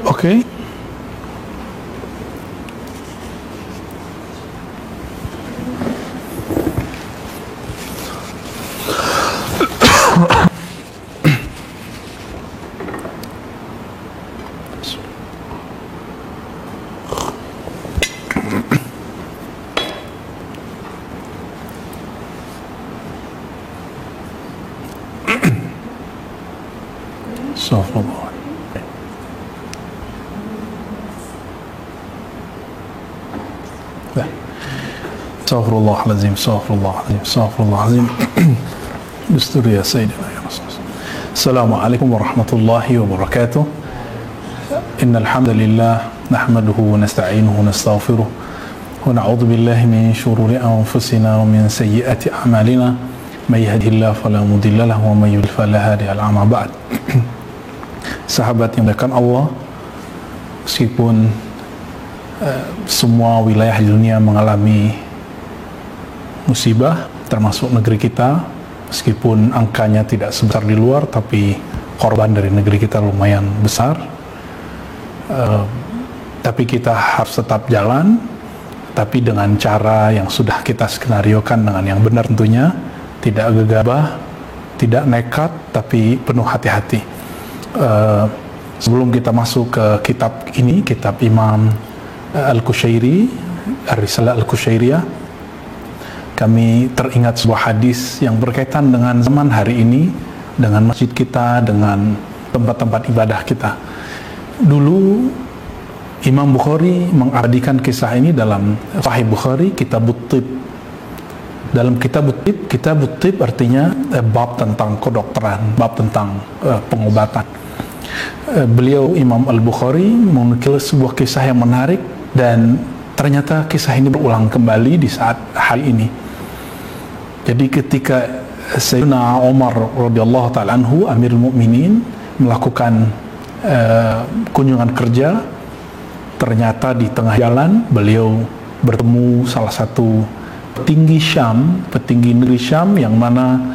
Oke. Astagfirullah. Astaghfirullahaladzim, astaghfirullahaladzim, astaghfirullahaladzim. Dustur ya Sayyidina ya Rasulullah. Assalamualaikum warahmatullahi wabarakatuh. Innal hamdalillah nahmaduhu wa nasta'inuhu wa nastaghfiruh wa na'udzu billahi min shururi anfusina wa min sayyiati a'malina. May yahdihillahu fala mudilla lahu wa may yudlil fala hadiya lahu. Amma ba'd. Sahabat yang dimuliakan Allah, meskipun semua wilayah di dunia mengalami musibah, termasuk negeri kita, meskipun angkanya tidak sebesar di luar, tapi korban dari negeri kita lumayan besar. Tapi kita harus tetap jalan, tapi dengan cara yang sudah kita skenariokan dengan yang benar tentunya, tidak gegabah, tidak nekat, tapi penuh hati-hati. Sebelum kita masuk ke kitab ini, kitab Imam Al-Qushairi, Ar-Risalah Al-Qushairiyah, kami teringat sebuah hadis yang berkaitan dengan zaman hari ini, dengan masjid kita, dengan tempat-tempat ibadah kita. Dulu Imam Bukhari mengabadikan kisah ini dalam Sahih Bukhari, Kitabut Tib. Dalam Kitabut Tib artinya bab tentang kedokteran, bab tentang pengobatan. Beliau Imam Al-Bukhari menukil sebuah kisah yang menarik, dan ternyata kisah ini berulang kembali di saat hari ini. Jadi ketika Sayyidina Umar radhiyallahu ta'ala anhu, Amirul Mukminin, melakukan kunjungan kerja, ternyata di tengah jalan beliau bertemu salah satu petinggi Syam, petinggi negeri Syam, yang mana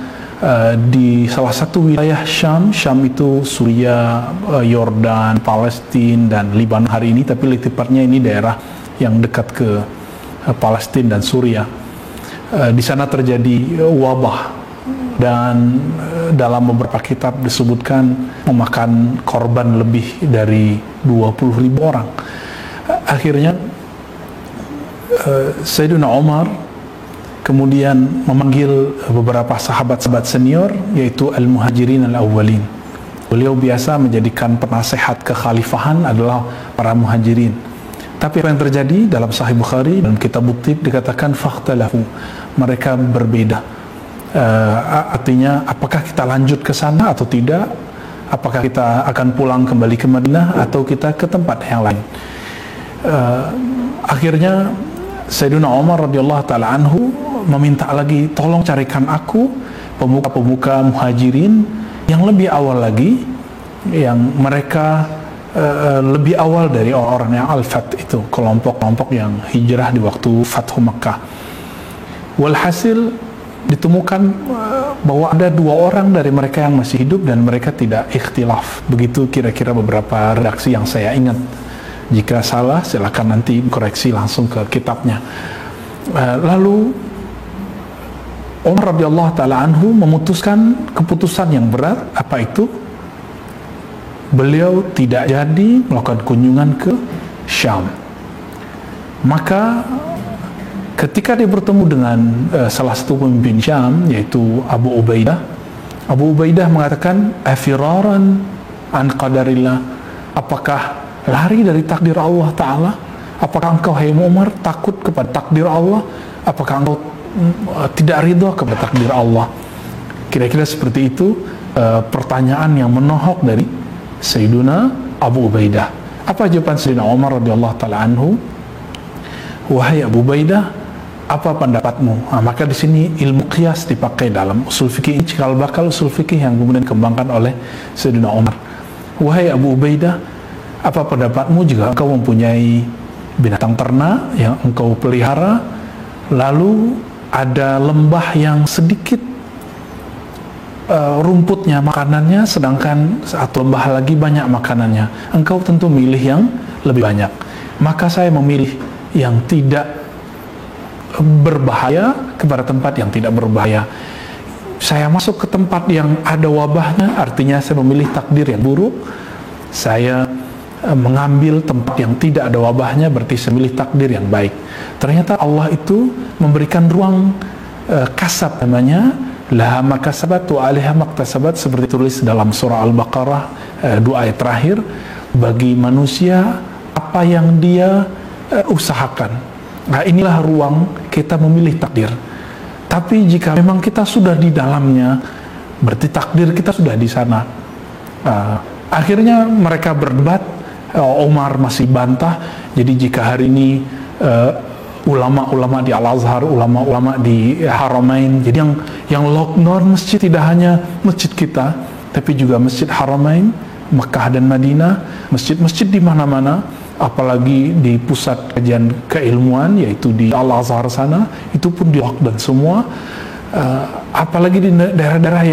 di salah satu wilayah Syam itu Suria, Yordan, Palestina, dan Libanon hari ini, tapi lebih tepatnya ini daerah yang dekat ke Palestina dan Suria. Di sana terjadi wabah, dan dalam beberapa kitab disebutkan memakan korban lebih dari 20.000 orang. Akhirnya Sayyidina Umar kemudian memanggil beberapa sahabat-sahabat senior, yaitu Al-Muhajirin Al-Awwalin. Beliau biasa menjadikan penasehat kekhalifahan adalah para muhajirin. Tapi apa yang terjadi dalam Sahih Bukhari, dalam Kitab Tib dikatakan fakhtalafu, mereka berbeda. Artinya apakah kita lanjut ke sana atau tidak? Apakah kita akan pulang kembali ke Madinah atau kita ke tempat yang lain? Akhirnya Sayyidina Umar radhiyallahu ta'ala anhu meminta lagi, tolong carikan aku pemuka-pemuka muhajirin yang lebih awal lagi, yang mereka lebih awal dari orang-orang yang Al-Fat itu, kelompok-kelompok yang hijrah di waktu Fathu Makkah. Walhasil ditemukan bahwa ada 2 orang dari mereka yang masih hidup dan mereka tidak ikhtilaf. Begitu kira-kira beberapa redaksi yang saya ingat. Jika salah silakan nanti koreksi langsung ke kitabnya. Lalu Umar radhiyallahu ta'ala anhu memutuskan keputusan yang berat. Apa itu? Beliau tidak jadi melakukan kunjungan ke Syam. Maka ketika dia bertemu dengan salah satu pemimpin Syam, yaitu Abu Ubaidah mengatakan, afiraran an qadarillah, apakah lari dari takdir Allah Ta'ala? Apakah engkau, hai Umar, takut kepada takdir Allah? Apakah engkau tidak ridha kepada takdir Allah? Kira-kira seperti itu pertanyaan yang menohok dari Sayyiduna Abu Ubaidah. Apa jawaban Sayyidina Umar radhiyallahu ta'ala anhu? Wahai Abu Ubaidah, apa pendapatmu? Maka di sini ilmu qiyas dipakai dalam usul fikih, cikal bakal usul fikih yang kemudian dikembangkan oleh Sayyidina Umar. Wahai Abu Ubaidah, apa pendapatmu jika engkau mempunyai binatang ternak yang engkau pelihara, lalu ada lembah yang sedikit rumputnya, makanannya, sedangkan satu lembah lagi banyak makanannya. Engkau tentu milih yang lebih banyak. Maka saya memilih yang tidak berbahaya kepada tempat yang tidak berbahaya. Saya masuk ke tempat yang ada wabahnya, artinya saya memilih takdir yang buruk. Saya mengambil tempat yang tidak ada wabahnya, berarti saya memilih takdir yang baik. Ternyata Allah itu memberikan ruang kasab, namanya laha makasabat wa alaiha maktasabat, seperti tulis dalam surah Al-Baqarah 2 ayat terakhir. Bagi manusia apa yang dia usahakan. Nah, inilah ruang kita memilih takdir. Tapi jika memang kita sudah di dalamnya, berarti takdir kita sudah di sana. Akhirnya mereka berdebat. Umar masih bantah. Jadi jika hari ini ulama-ulama di Al-Azhar, ulama-ulama di Haramain, jadi yang lockdown masjid tidak hanya masjid kita, tapi juga masjid Haramain, Mekah dan Madinah, masjid-masjid di mana-mana, apalagi di pusat kajian keilmuan yaitu di Al-Azhar sana, itu pun di lockdown semua. Apalagi di daerah-daerah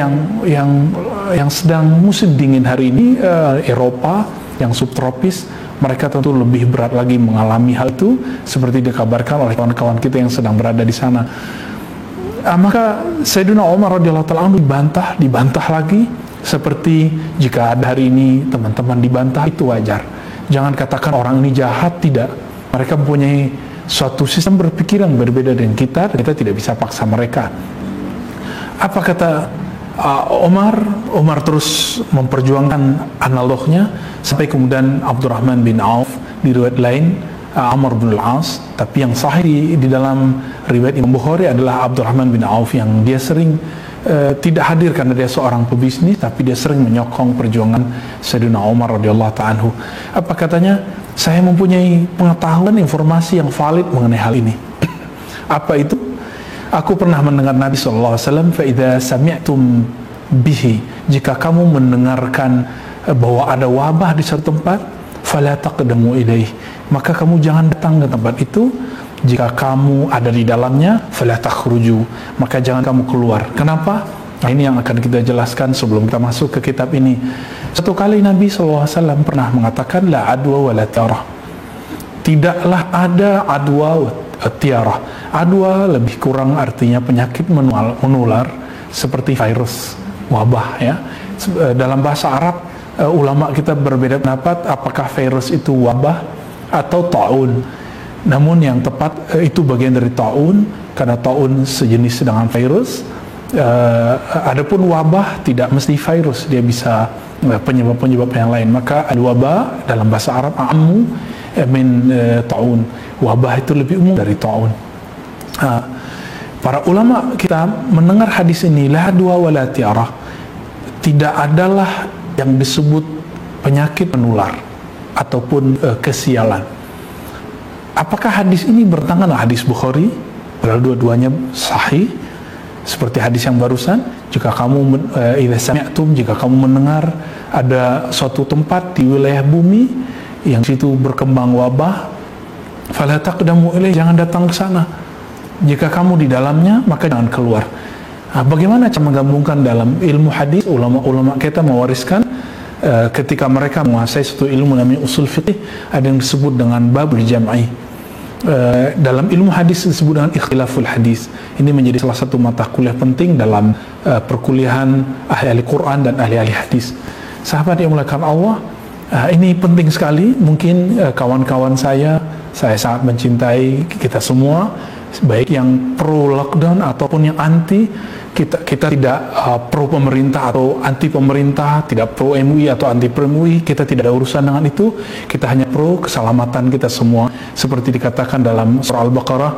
yang sedang musim dingin hari ini, Eropa yang subtropis, mereka tentu lebih berat lagi mengalami hal itu, seperti dikabarkan oleh kawan-kawan kita yang sedang berada di sana. Maka Sayyidina Umar radhiyallahu ta'ala anhu dibantah lagi. Seperti jika ada hari ini teman-teman dibantah, itu wajar. Jangan katakan orang ini jahat, tidak. Mereka mempunyai suatu sistem berpikir yang berbeda dengan kita, dan kita tidak bisa paksa mereka. Apa kata Umar? Umar terus memperjuangkan analognya, sampai kemudian Abdurrahman bin Auf, di riwayat lain Amr bin Al-As, tapi yang sahih di dalam riwayat Imam Bukhari adalah Abdurrahman bin Auf, yang dia sering tidak hadir karena dia seorang pebisnis, tapi dia sering menyokong perjuangan Sayyidina Umar radhiyallahu ta'ala anhu. Apa katanya? Saya mempunyai pengetahuan, informasi yang valid mengenai hal ini. Apa itu? Aku pernah mendengar Nabi SAW, فَإِذَا سَمِعْتُمْ bihi, jika kamu mendengarkan bahwa ada wabah di suatu tempat, فَلَا تَقْدَمُوا إِلَيْهِ, maka kamu jangan datang ke tempat itu. Jika kamu ada di dalamnya, فَلَا تَخْرُجُوا, maka jangan kamu keluar. Kenapa? Nah, ini yang akan kita jelaskan sebelum kita masuk ke kitab ini. Satu kali Nabi SAW pernah mengatakan, la adwa wa la tiarah, tidaklah ada adwa wa tiarah. Adwa lebih kurang artinya penyakit menular seperti virus, wabah ya. Dalam bahasa Arab, ulama kita berbeda pendapat apakah virus itu wabah atau ta'un. Namun yang tepat itu bagian dari ta'un, karena ta'un sejenis dengan virus. Adapun wabah tidak mesti virus, dia bisa penyebab-penyebab yang lain. Maka al-wabah dalam bahasa Arab a'ammu min ta'un, wabah itu lebih umum dari ta'un. Para ulama kita mendengar hadis ini, la adwa wa la tiarah, tidak adalah yang disebut penyakit menular ataupun kesialan. Apakah hadis ini bertentangan dengan hadis Bukhari? Padahal dua-duanya sahih. Seperti hadis yang barusan, jika kamu idza sami'tum, jika kamu mendengar ada suatu tempat di wilayah bumi yang situ berkembang wabah, fala taqdamu ilaih, jangan datang ke sana. Jika kamu di dalamnya, maka jangan keluar. Bagaimana cara menggabungkan dalam ilmu hadis? Ulama-ulama kita mewariskan ketika mereka menguasai suatu ilmu namanya usul fiqih, ada yang disebut dengan babul jam'i. Dalam ilmu hadis disebut dengan ikhtilaful hadis. Ini menjadi salah satu mata kuliah penting dalam perkuliahan ahli Quran dan ahli hadis. Sahabat yang dimuliakan Allah, ini penting sekali. Mungkin kawan-kawan saya sangat mencintai kita semua, baik yang pro lockdown ataupun yang anti. Kita tidak pro pemerintah atau anti pemerintah, tidak pro MUI atau anti pro MUI, kita tidak ada urusan dengan itu. Kita hanya pro keselamatan kita semua, seperti dikatakan dalam surah Al-Baqarah,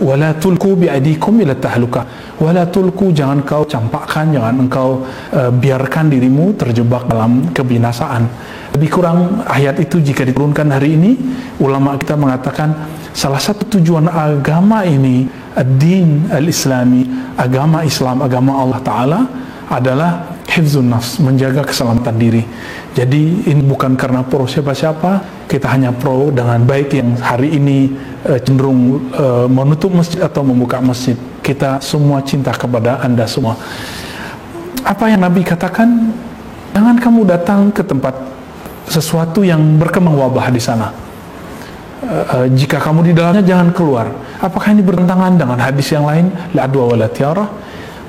wala tulku bi'adikum ila tahlukah, wala tulku, jangan kau campakkan, jangan engkau biarkan dirimu terjebak dalam kebinasaan. Lebih kurang ayat itu jika diturunkan hari ini, ulama kita mengatakan salah satu tujuan agama ini, ad-din al-islami, agama Islam, agama Allah Ta'ala, adalah hifzun nafs, menjaga keselamatan diri. Jadi ini bukan karena pro siapa-siapa, kita hanya pro dengan baik yang hari ini cenderung menutup masjid atau membuka masjid. kita semua cinta kepada Anda semua. Apa yang Nabi katakan, jangan kamu datang ke tempat sesuatu yang berkembang wabah di sana. Jika kamu di dalamnya, jangan keluar. Apakah ini bertentangan dengan hadis yang lain, la adwa wa la tiarah?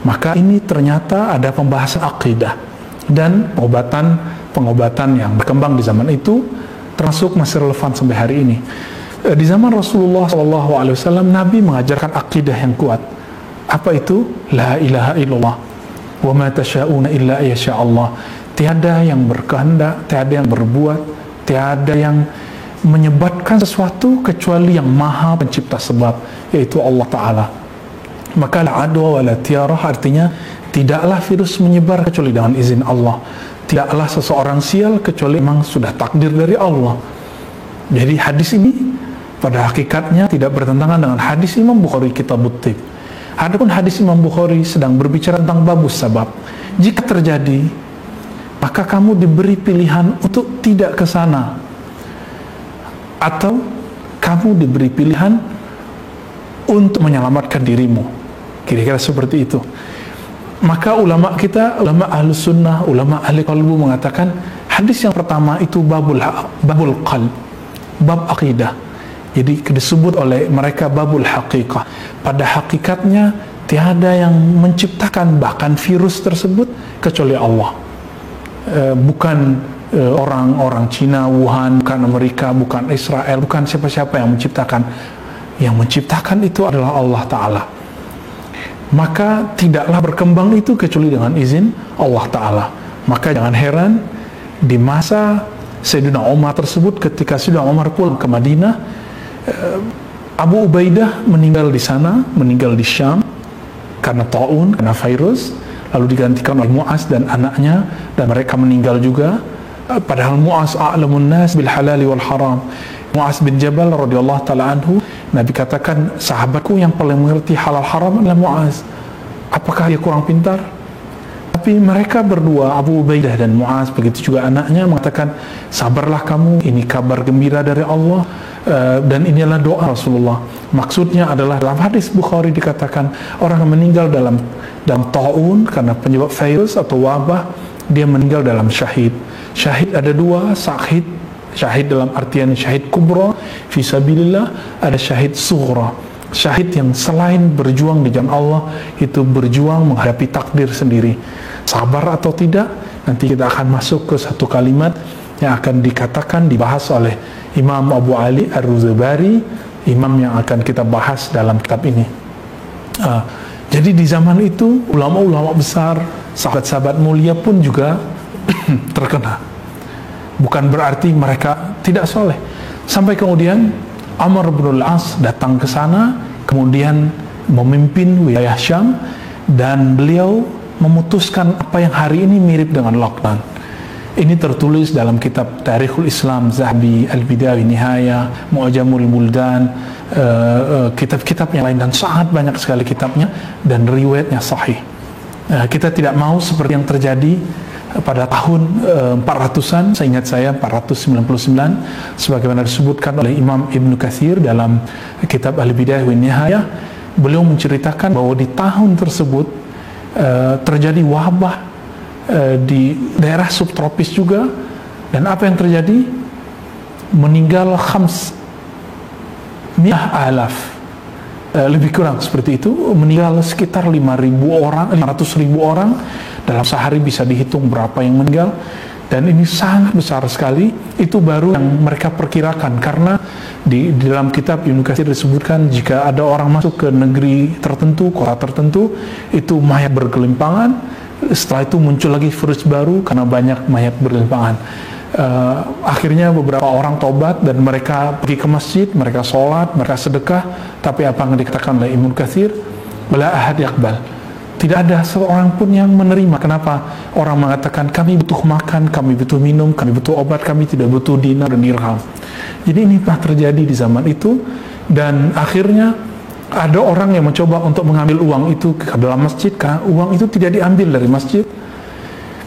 Maka ini ternyata ada pembahasan akidah dan pengobatan yang berkembang di zaman itu, termasuk masih relevan sampai hari ini. Di zaman Rasulullah SAW, Nabi mengajarkan akidah yang kuat. Apa itu? La ilaha illallah wa ma tasha'una illa yasha Allah. Tiada yang berkehendak, tiada yang berbuat, tiada yang menyebabkan sesuatu kecuali yang maha pencipta sebab, yaitu Allah Ta'ala. Maka la adwa wa la tiarah artinya tidaklah virus menyebar kecuali dengan izin Allah. Tidaklah seseorang sial kecuali memang sudah takdir dari Allah. Jadi hadis ini pada hakikatnya tidak bertentangan dengan hadis Imam Bukhari Kitabut Tib. Adapun hadis Imam Bukhari sedang berbicara tentang babus sabab. Jika terjadi, maka kamu diberi pilihan untuk tidak ke sana, atau kamu diberi pilihan untuk menyelamatkan dirimu. Kira-kira seperti itu. Maka ulama kita, ulama ahlu sunnah, ulama ahli qalbu mengatakan hadis yang pertama itu babul qalb, bab akidah. Jadi disebut oleh mereka babul haqiqah. Pada hakikatnya tiada yang menciptakan bahkan virus tersebut kecuali Allah. Bukan orang-orang Cina, Wuhan, bukan Amerika, bukan Israel, bukan siapa-siapa yang menciptakan. Yang menciptakan itu adalah Allah Ta'ala. Maka tidaklah berkembang itu kecuali dengan izin Allah Ta'ala. Maka jangan heran di masa Sayyidina Umar tersebut, ketika Sayyidina Umar pulang ke Madinah, Abu Ubaidah meninggal di sana, meninggal di Syam karena ta'un, karena virus, lalu digantikan oleh Mu'az dan anaknya, dan mereka meninggal juga. Padahal Mu'az a'lamun nas bil halali wal haram. Mu'az bin Jabal radhiyallahu ta'ala anhu, Nabi katakan, sahabatku yang paling mengerti halal haram adalah Mu'az. Apakah dia kurang pintar? Tapi mereka berdua, Abu Ubaidah dan Mu'az, begitu juga anaknya, mengatakan, sabarlah kamu, ini kabar gembira dari Allah, dan inilah doa Rasulullah. Maksudnya adalah dalam hadis Bukhari dikatakan, orang yang meninggal dalam ta'un karena penyebab virus atau wabah, dia meninggal dalam syahid. Syahid ada dua, syahid dalam artian syahid kubra fi sabilillah, ada syahid sughra, syahid yang selain berjuang di jalan Allah, itu berjuang menghadapi takdir sendiri. Sabar atau tidak, nanti kita akan masuk ke satu kalimat yang akan dikatakan, dibahas oleh Imam Abu Ali Ar-Ruzabari, imam yang akan kita bahas dalam kitab ini. Jadi di zaman itu ulama-ulama besar, sahabat-sahabat mulia pun juga terkena. Bukan berarti mereka tidak soleh. Sampai kemudian Amr bin al-As datang ke sana, kemudian memimpin wilayah Syam, dan beliau memutuskan apa yang hari ini mirip dengan lockdown. Ini tertulis dalam kitab Tarikhul Islam Zahabi, Al-Bidayah Nihayah, Mu'jamul Buldan, kitab-kitab yang lain, dan sangat banyak sekali kitabnya dan riwayatnya sahih. Kita tidak mau seperti yang terjadi pada tahun 400-an, seingat saya 499, sebagaimana disebutkan oleh Imam Ibn Katsir dalam kitab Al-Bidayah wa Nihayah. Beliau menceritakan bahwa di tahun tersebut terjadi wabah di daerah subtropis juga, dan apa yang terjadi? Meninggal 500,000, lebih kurang seperti itu, meninggal sekitar 500.000 orang. Dalam sehari bisa dihitung berapa yang meninggal, dan ini sangat besar sekali. Itu baru yang mereka perkirakan, karena di dalam kitab Ibnu Katsir disebutkan jika ada orang masuk ke negeri tertentu, kota tertentu, itu mayat bergelimpangan. Setelah itu muncul lagi virus baru karena banyak mayat bergelimpangan. Akhirnya beberapa orang tobat dan mereka pergi ke masjid, mereka sholat, mereka sedekah. Tapi apa yang dikatakan oleh Ibnu Katsir, wala ahad yaqbal, tidak ada seorang pun yang menerima. Kenapa? Orang mengatakan kami butuh makan, kami butuh minum, kami butuh obat, kami tidak butuh dinar dan dirham. Jadi ini pernah terjadi di zaman itu, dan akhirnya ada orang yang mencoba untuk mengambil uang itu ke dalam masjid, karena uang itu tidak diambil dari masjid.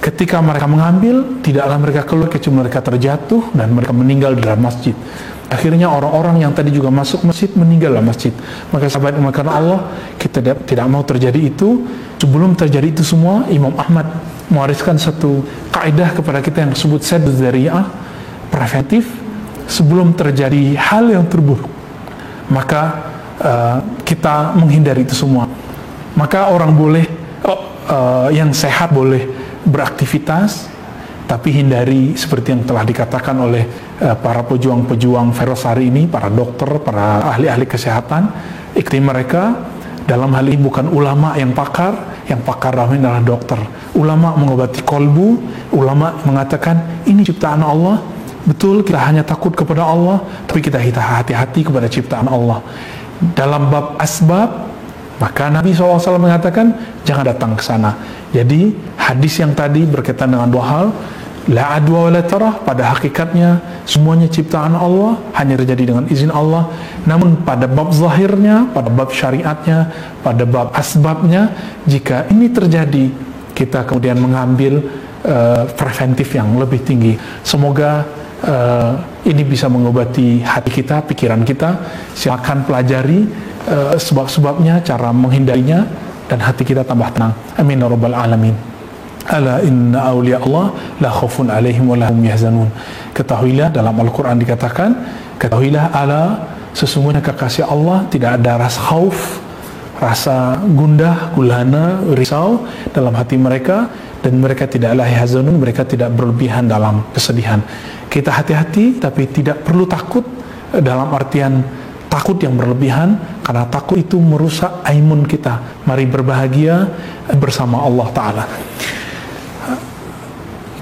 Ketika mereka mengambil, tidaklah mereka keluar kecuali mereka terjatuh dan mereka meninggal di dalam masjid. Akhirnya orang-orang yang tadi juga masuk masjid meninggal dalam masjid. Maka sahabat memakan Allah, kita tidak mau terjadi itu. Sebelum terjadi itu semua, Imam Ahmad mewariskan satu kaidah kepada kita yang disebut sadd dzari'ah, preventif. Sebelum terjadi hal yang terburuk, maka kita menghindari itu semua. Maka orang boleh yang sehat boleh beraktivitas, tapi hindari seperti yang telah dikatakan oleh para pejuang-pejuang virus hari ini, para dokter, para ahli-ahli kesehatan. Ikti mereka dalam hal ini bukan ulama yang pakar dalam ini adalah dokter. Ulama mengobati kolbu, ulama mengatakan ini ciptaan Allah. Betul, kita hanya takut kepada Allah, tapi kita hati-hati kepada ciptaan Allah. Dalam bab asbab, maka Nabi SAW mengatakan jangan datang ke sana. Jadi hadis yang tadi berkaitan dengan dua hal, la adwa wa la tarah, pada hakikatnya semuanya ciptaan Allah, hanya terjadi dengan izin Allah. Namun pada bab zahirnya, pada bab syariatnya, pada bab asbabnya, jika ini terjadi, kita kemudian mengambil preventif yang lebih tinggi. Semoga ini bisa mengobati hati kita, pikiran kita. Silakan pelajari sebab-sebabnya, cara menghindarinya, dan hati kita tambah tenang. Amin ya rabbal alamin. Ala inna awliya Allah la khaufun alaihim wa lahum yahzanun. Ketahuilah, dalam Al-Quran dikatakan, ketahuilah ala, sesungguhnya kekasih Allah tidak ada rasa khauf, rasa gundah, gulana, risau dalam hati mereka, dan mereka tidaklah yahzanun, mereka tidak berlebihan dalam kesedihan. Kita hati-hati, tapi tidak perlu takut dalam artian takut yang berlebihan, karena takut itu merusak imun kita. Mari berbahagia bersama Allah Ta'ala.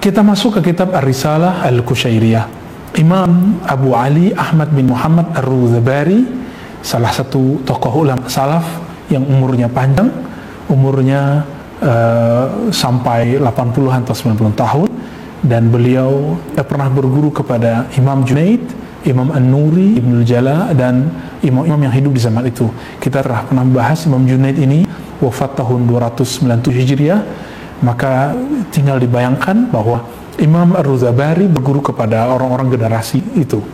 Kita masuk ke kitab Ar-Risalah Al-Qushairiyah. Imam Abu Ali Ahmad bin Muhammad Ar-Ruzabari, salah satu tokoh ulama salaf yang umurnya panjang, umurnya sampai 80-an atau 90 tahun, dan beliau pernah berguru kepada Imam Junaid, Imam An-Nuri, Ibnul Jala, dan imam-imam yang hidup di zaman itu. Kita pernah membahas Imam Junaid ini wafat tahun 297 Hijriah. Maka tinggal dibayangkan bahwa Imam Ar-Ruzabari berguru kepada orang-orang generasi itu.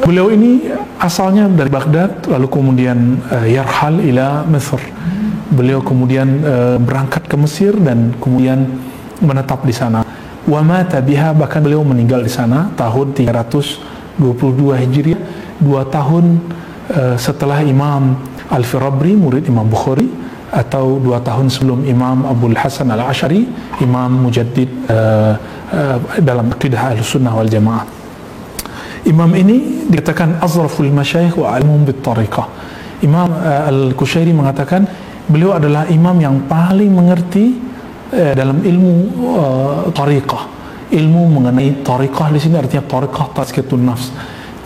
Beliau ini asalnya dari Baghdad, lalu kemudian yarhal ila Mesir. Beliau kemudian berangkat ke Mesir dan kemudian menetap di sana. Wa mata biha, bahkan beliau meninggal di sana tahun 322 Hijriah, 2 tahun setelah Imam Al-Firabri, murid Imam Bukhari, atau 2 tahun sebelum Imam Abul Hasan Al-Asy'ari, Imam Mujaddid dalam akidah Ahlussunnah wal Jamaah. Imam ini dikatakan azraful masyayikh wa alimum bit tariqah. Imam Al-Qushairi mengatakan beliau adalah imam yang paling mengerti dalam ilmu tariqah. Ilmu mengenai tariqah di sini artinya tariqah tazkiyatun nafs,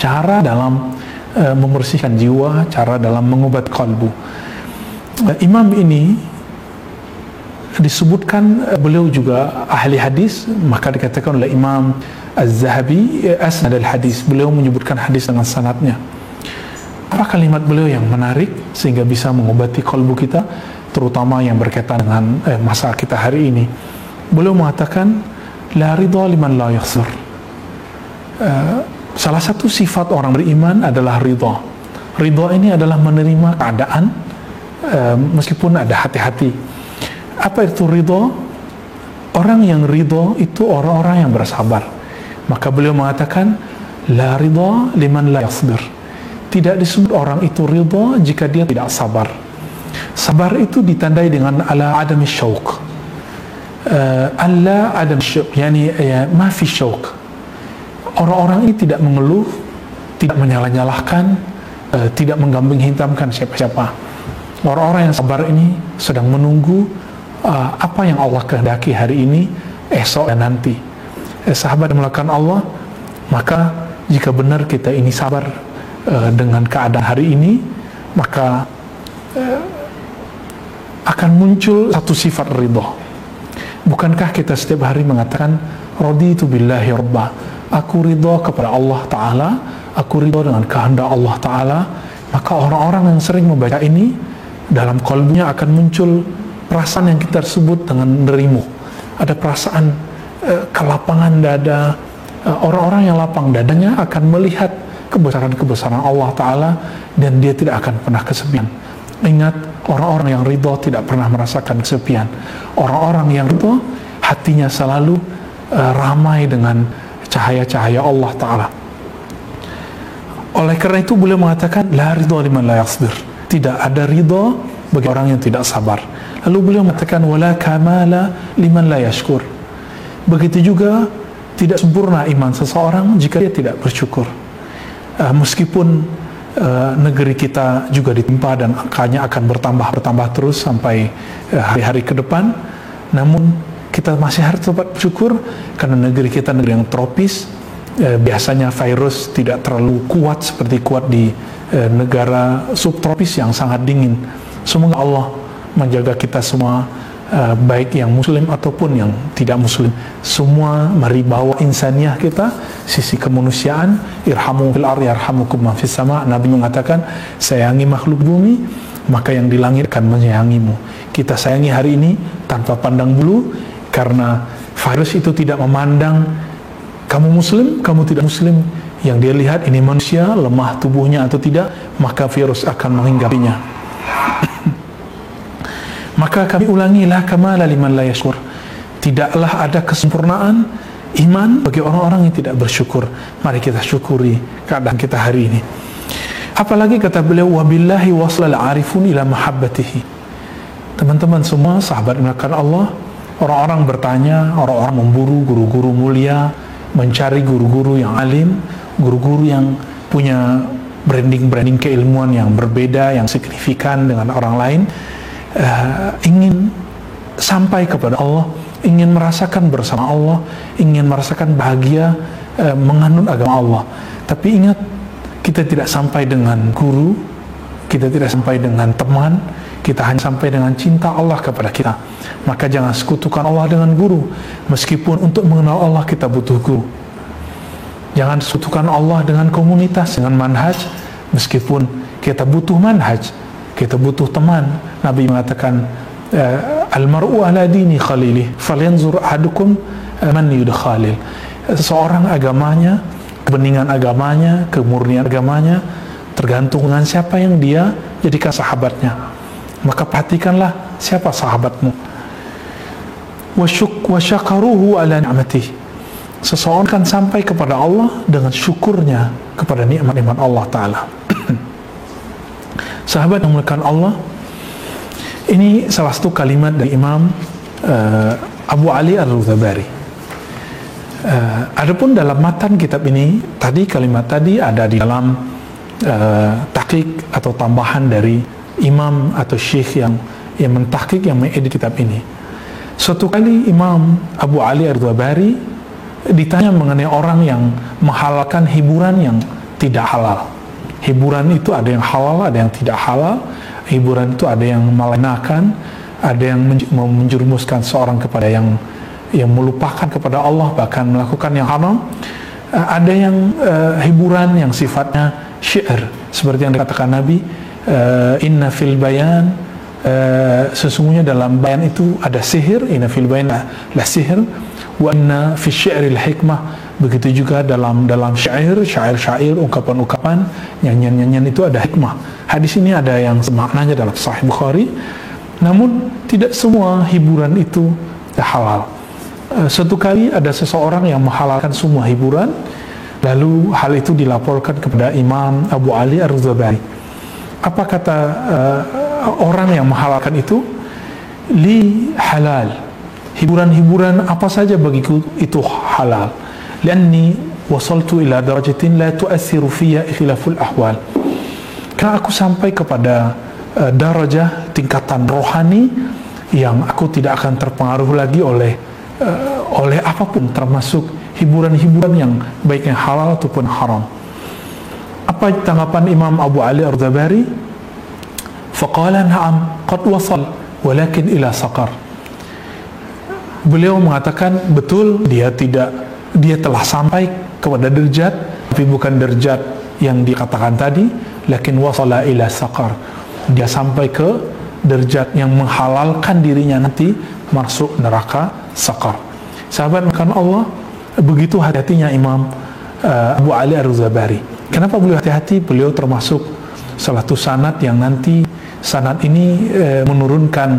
cara dalam membersihkan jiwa, cara dalam mengobat kalbu. Imam ini disebutkan beliau juga ahli hadis, maka dikatakan oleh Imam Az-Zahabi asnad al-hadis, beliau menyebutkan hadis dengan sanadnya. Apa kalimat beliau yang menarik sehingga bisa mengobati kalbu kita, terutama yang berkaitan dengan masa kita hari ini. Beliau mengatakan la ridha liman la yakhsur. Salah satu sifat orang beriman adalah ridha. Ridha ini adalah menerima keadaan meskipun ada hati-hati. Apa itu ridha? Orang yang ridha itu orang-orang yang bersabar. Maka beliau mengatakan la ridha liman la yasbir. Tidak disebut orang itu ridha jika dia tidak sabar. Sabar itu ditandai dengan ala adam syauq. Alla adam syauq, yani ma fi syauq. Orang-orang ini tidak mengeluh, tidak menyalah-nyalahkan, tidak menggambing hitamkan siapa-siapa. Orang-orang yang sabar ini sedang menunggu apa yang Allah kehendaki hari ini, esok dan nanti. Sahabat yang melakukan Allah, maka jika benar kita ini sabar dengan keadaan hari ini, maka akan muncul satu sifat ridha. Bukankah kita setiap hari mengatakan raditu billahi rabba, aku ridha kepada Allah Ta'ala, aku ridha dengan kehendak Allah Ta'ala. Maka orang-orang yang sering membaca ini, dalam kalbunya akan muncul perasaan yang kita sebut dengan nerimu, ada perasaan kelapangan dada. Orang-orang yang lapang dadanya akan melihat kebesaran-kebesaran Allah Ta'ala, dan dia tidak akan pernah kesepian. Ingat, orang-orang yang ridho tidak pernah merasakan kesepian. Orang-orang yang ridho, hatinya selalu ramai dengan cahaya-cahaya Allah Ta'ala. Oleh karena itu beliau mengatakan, la ridho liman la yasbir. Tidak ada ridho bagi orang yang tidak sabar. Lalu beliau mengatakan, wala kamala liman la yashkur. Begitu juga tidak sempurna iman seseorang jika dia tidak bersyukur. Meskipun negeri kita juga ditimpa dan angkanya akan bertambah terus sampai hari-hari ke depan, namun kita masih harus tetap bersyukur karena negeri kita negeri yang tropis. Biasanya virus tidak terlalu kuat seperti kuat di negara subtropis yang sangat dingin. Semoga Allah menjaga kita semua, baik yang muslim ataupun yang tidak muslim. Semua mari bawa insaniyah kita, sisi kemanusiaan. Irhamu fil ardi yarhamukum man fis sama. Nabi mengatakan, sayangi makhluk bumi, maka yang di langit akan menyayangimu. Kita sayangi hari ini tanpa pandang bulu, karena virus itu tidak memandang kamu muslim, kamu tidak muslim. Yang dia lihat ini manusia, lemah tubuhnya atau tidak, maka virus akan menghinggapinya. Maka kami ulangi, la kamala liman la yashkur. Tidaklah ada kesempurnaan iman bagi orang-orang yang tidak bersyukur. Mari kita syukuri keadaan kita hari ini. Apalagi kata beliau, wabillahi waslal arifun ila mahabbatihi. Teman-teman semua, sahabat melakukan Allah, orang-orang bertanya, orang-orang memburu guru-guru mulia, mencari guru-guru yang alim, guru-guru yang punya branding keilmuan yang berbeda, yang signifikan dengan orang lain, ingin sampai kepada Allah, ingin merasakan bersama Allah, ingin merasakan bahagia, menganut agama Allah. Tapi ingat, kita tidak sampai dengan guru, kita tidak sampai dengan teman, kita hanya sampai dengan cinta Allah kepada kita. Maka jangan sekutukan Allah dengan guru. Meskipun untuk mengenal Allah kita butuh guru. Jangan sekutukan Allah dengan komunitas, dengan manhaj. Meskipun kita butuh manhaj, kita butuh teman. Nabi mengatakan, al-mar'u ala dini khalilih, falyanzur ahadukum man yudkhalil. Seseorang agamanya, kebeningan agamanya, kemurnian agamanya tergantung dengan siapa yang dia jadikan sahabatnya. Maka perhatikanlah siapa sahabatmu. Wa syakaruhu ala ni'matih. Seseorang kan sampai kepada Allah dengan syukurnya kepada nikmat-nikmat Allah Ta'ala. Sahabat yang memuliakan Allah, ini salah satu kalimat dari Imam Abu Ali Ar-Ruzabari. Adapun dalam matan kitab ini, tadi kalimat tadi ada di dalam tahqiq atau tambahan dari imam atau syekh yang mentahqiq, yang mengedit kitab ini. Suatu kali Imam Abu Ali Ar-Ruzabari ditanya mengenai orang yang menghalalkan hiburan yang tidak halal. Hiburan itu ada yang halal, ada yang tidak halal. Hiburan itu ada yang melenakan, ada yang menjerumuskan seorang kepada yang melupakan kepada Allah, bahkan melakukan yang haram. Ada yang hiburan yang sifatnya syair, seperti yang dikatakan Nabi, inna fil bayan, sesungguhnya dalam bayan itu ada sihir. Inna fil bayan la sihir, wa inna fi syairil hikmah. Begitu juga dalam syair, ungkapan-ungkapan, nyanyian-nyanyian itu ada hikmah. Hadis ini ada yang semaknanya dalam Sahih Bukhari. Namun tidak semua hiburan itu halal. Suatu kali ada seseorang yang menghalalkan semua hiburan, lalu hal itu dilaporkan kepada Imam Abu Ali Ar-Ruzabari. Apa kata orang yang menghalalkan itu? Li halal. Hiburan-hiburan apa saja bagiku itu halal. Lianni wasaltu ila darajatin la tu'athiru fiyya khilaful ahwal. Karena aku sampai kepada darajah, tingkatan rohani yang aku tidak akan terpengaruh lagi oleh apapun, termasuk hiburan-hiburan yang baik yang halal ataupun haram. Apa tanggapan Imam Abu Ali Ar-Ruzabari? Faqala na'am qad wasal walakin ila saqar. Beliau mengatakan betul, dia telah sampai kepada derajat, tapi bukan derajat yang dikatakan tadi, lakin wasala ila saqar. Dia sampai ke derajat yang menghalalkan dirinya nanti masuk neraka Saqar. Sahabat makan Allah, begitu hati-hatinya Imam Abu Ali Ar-Razabari. Kenapa beliau hati-hati? Beliau termasuk salah satu sanad yang nanti sanad ini menurunkan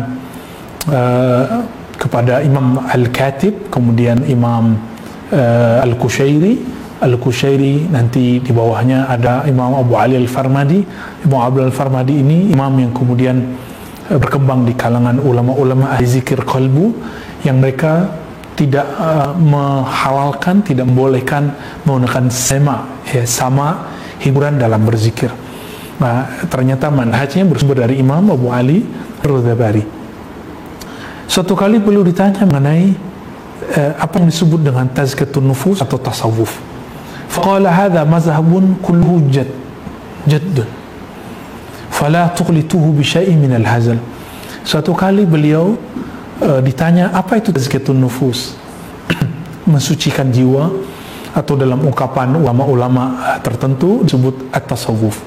kepada Imam Al-Katib, kemudian Imam Al-Kushairi, nanti di bawahnya ada Imam Abu Ali Al-Farmadi. Imam Abu Ali Al-Farmadi ini imam yang kemudian berkembang di kalangan ulama-ulama ahli zikir qalbu, yang mereka tidak menghalalkan, tidak membolehkan menggunakan sama hiburan dalam berzikir. Nah, ternyata manhajnya bersumber dari Imam Abu Ali Ar-Razabari. Suatu kali beliau ditanya mengenai apa yang disebut dengan tazkiyatun nufus atau tasawuf. Faqala hadha mazhabun kulluhu jaddun fala tuqlituhu bi syai'in min al-hazal. Suatu kali beliau ditanya apa itu tazkiyatun nufus, mensucikan jiwa, atau dalam ungkapan ulama-ulama tertentu disebut at-tasawuf.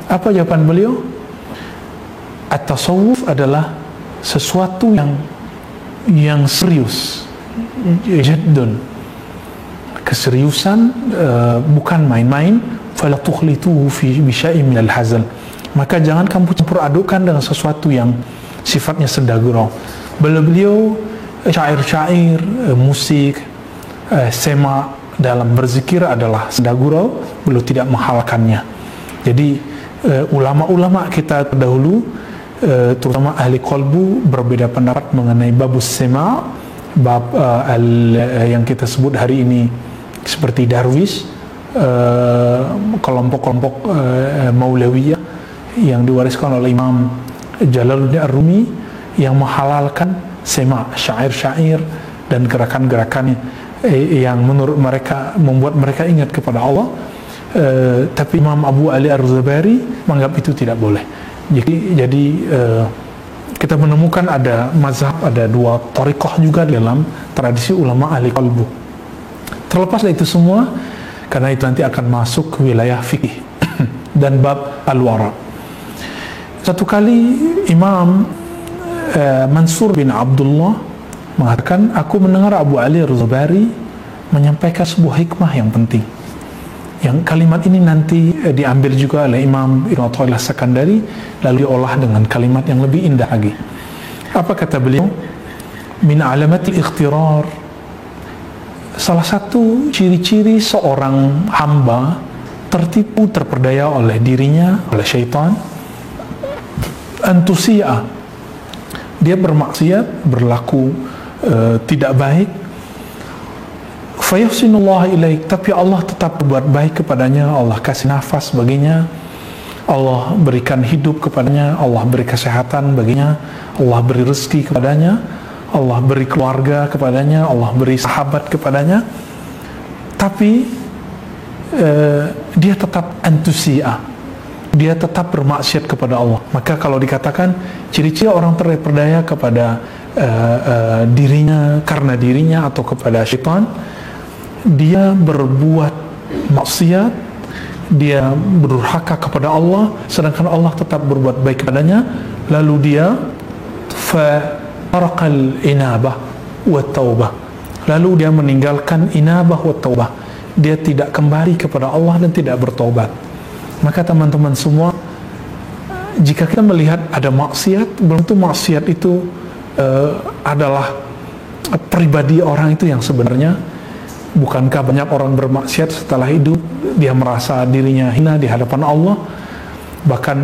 Apa jawaban beliau? At-tasawuf adalah sesuatu yang serius, jaddun, keseriusan, bukan main-main. Fala tukhlituhu fi bisyai'in minal hazal. Maka jangan kamu campur adukkan dengan sesuatu yang sifatnya sendagurau. Beliau syair-syair, musik, sema dalam berzikir adalah sendagurau, beliau tidak menghalalkannya. Jadi ulama-ulama kita terdahulu, terutama ahli qalbu, berbeda pendapat mengenai babus sema, bab yang kita sebut hari ini seperti Darwis, kelompok-kelompok Maulawiyah yang diwariskan oleh Imam Jalaluddin Ar-Rumi, yang menghalalkan sema, syair-syair dan gerakan-gerakan yang menurut mereka membuat mereka ingat kepada Allah. Tapi Imam Abu Ali Ar-Razabari menganggap itu tidak boleh. Jadi kita menemukan ada mazhab, ada dua thariqah juga dalam tradisi ulama ahli qalbu. Terlepas dari itu semua, karena itu nanti akan masuk ke wilayah fikih dan bab al-wara. Satu kali Imam Mansur bin Abdullah mengatakan, aku mendengar Abu Ali Ar-Razabari menyampaikan sebuah hikmah yang penting. Yang kalimat ini nanti diambil juga oleh Imam Ibn Athaillah Sakandari, lalu diolah dengan kalimat yang lebih indah lagi. Apa kata beliau? Min alamatil ikhtirar, salah satu ciri-ciri seorang hamba tertipu, terperdaya oleh dirinya, oleh syaitan, antusia, dia bermaksiat, berlaku tidak baik, fayahsinullah ilaik, tapi Allah tetap berbuat baik kepadanya, Allah kasih nafas baginya, Allah berikan hidup kepadanya, Allah beri kesehatan baginya, Allah beri rezeki kepadanya, Allah beri keluarga kepadanya, Allah beri sahabat kepadanya, tapi dia tetap antusia, dia tetap bermaksiat kepada Allah. Maka kalau dikatakan ciri-ciri orang terperdaya kepada dirinya, karena dirinya atau kepada syaitan, dia berbuat maksiat, dia berdurhaka kepada Allah, sedangkan Allah tetap berbuat baik kepadanya, lalu dia faraqal inabah wa taubah, lalu dia meninggalkan inabah wa taubah, dia tidak kembali kepada Allah dan tidak bertobat. Maka teman-teman semua, jika kita melihat ada maksiat, belum tentu maksiat itu adalah pribadi orang itu yang sebenarnya. Bukankah banyak orang bermaksiat setelah hidup dia merasa dirinya hina di hadapan Allah, bahkan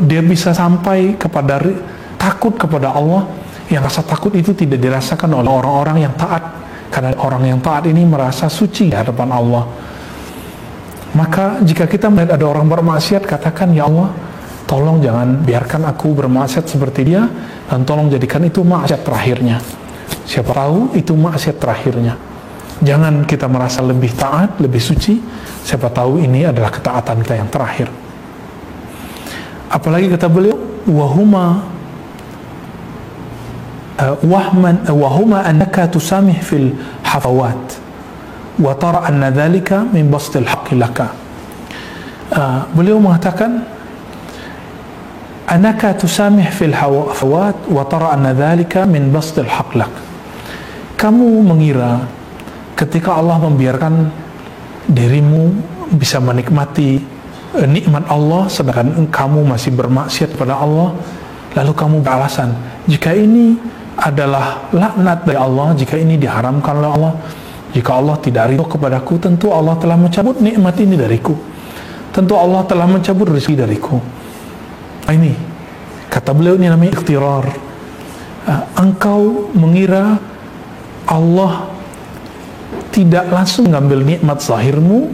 dia bisa sampai kepada takut kepada Allah, yang rasa takut itu tidak dirasakan oleh orang-orang yang taat, karena orang yang taat ini merasa suci di hadapan Allah. Maka jika kita melihat ada orang bermaksiat, katakan, ya Allah, tolong jangan biarkan aku bermaksiat seperti dia, dan tolong jadikan itu maksiat terakhirnya. Siapa tahu itu maksiat terakhirnya. Jangan kita merasa lebih taat, lebih suci, siapa tahu ini adalah ketaatan kita yang terakhir. Apalagi kata beliau, wahuma annaka tusamih fil hafawat wa tara anna dhalika min bastil haqqi laka. Beliau mengatakan anaka tusamih fil hawat wa tara anna dhalika min bastil haq lak. Kamu mengira ketika Allah membiarkan dirimu bisa menikmati nikmat Allah sedangkan kamu masih bermaksiat kepada Allah, lalu kamu beralasan jika ini adalah laknat dari Allah, jika ini diharamkan oleh Allah, jika Allah tidak ridho kepadaku, tentu Allah telah mencabut nikmat ini dariku, tentu Allah telah mencabut rezeki dariku. Ini kata beliau, ini namanya ikhtirar. Engkau mengira Allah tidak langsung mengambil nikmat zahirmu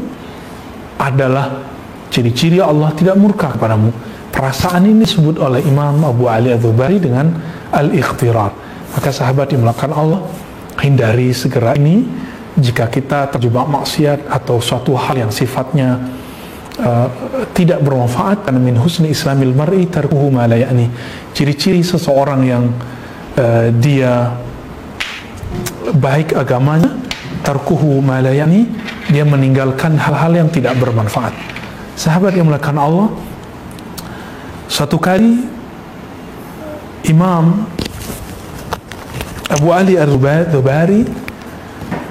adalah ciri-ciri Allah tidak murka kepadamu. Perasaan ini disebut oleh Imam Abu Ali Adz-Dzubari dengan al-ikhtirar. Maka sahabat yang melakukan Allah, hindari segera ini. Jika kita terjebak maksiat atau suatu hal yang sifatnya tidak bermanfaat, karena min husni islamil mar'i tarkuhu ma la ya'ni. Ciri-ciri seseorang yang dia baik agamanya, tarkuhu ma la ya'ni, dia meninggalkan hal-hal yang tidak bermanfaat. Sahabat yang melakukan Allah, suatu kali Imam Abu Ali Adz-Dzubari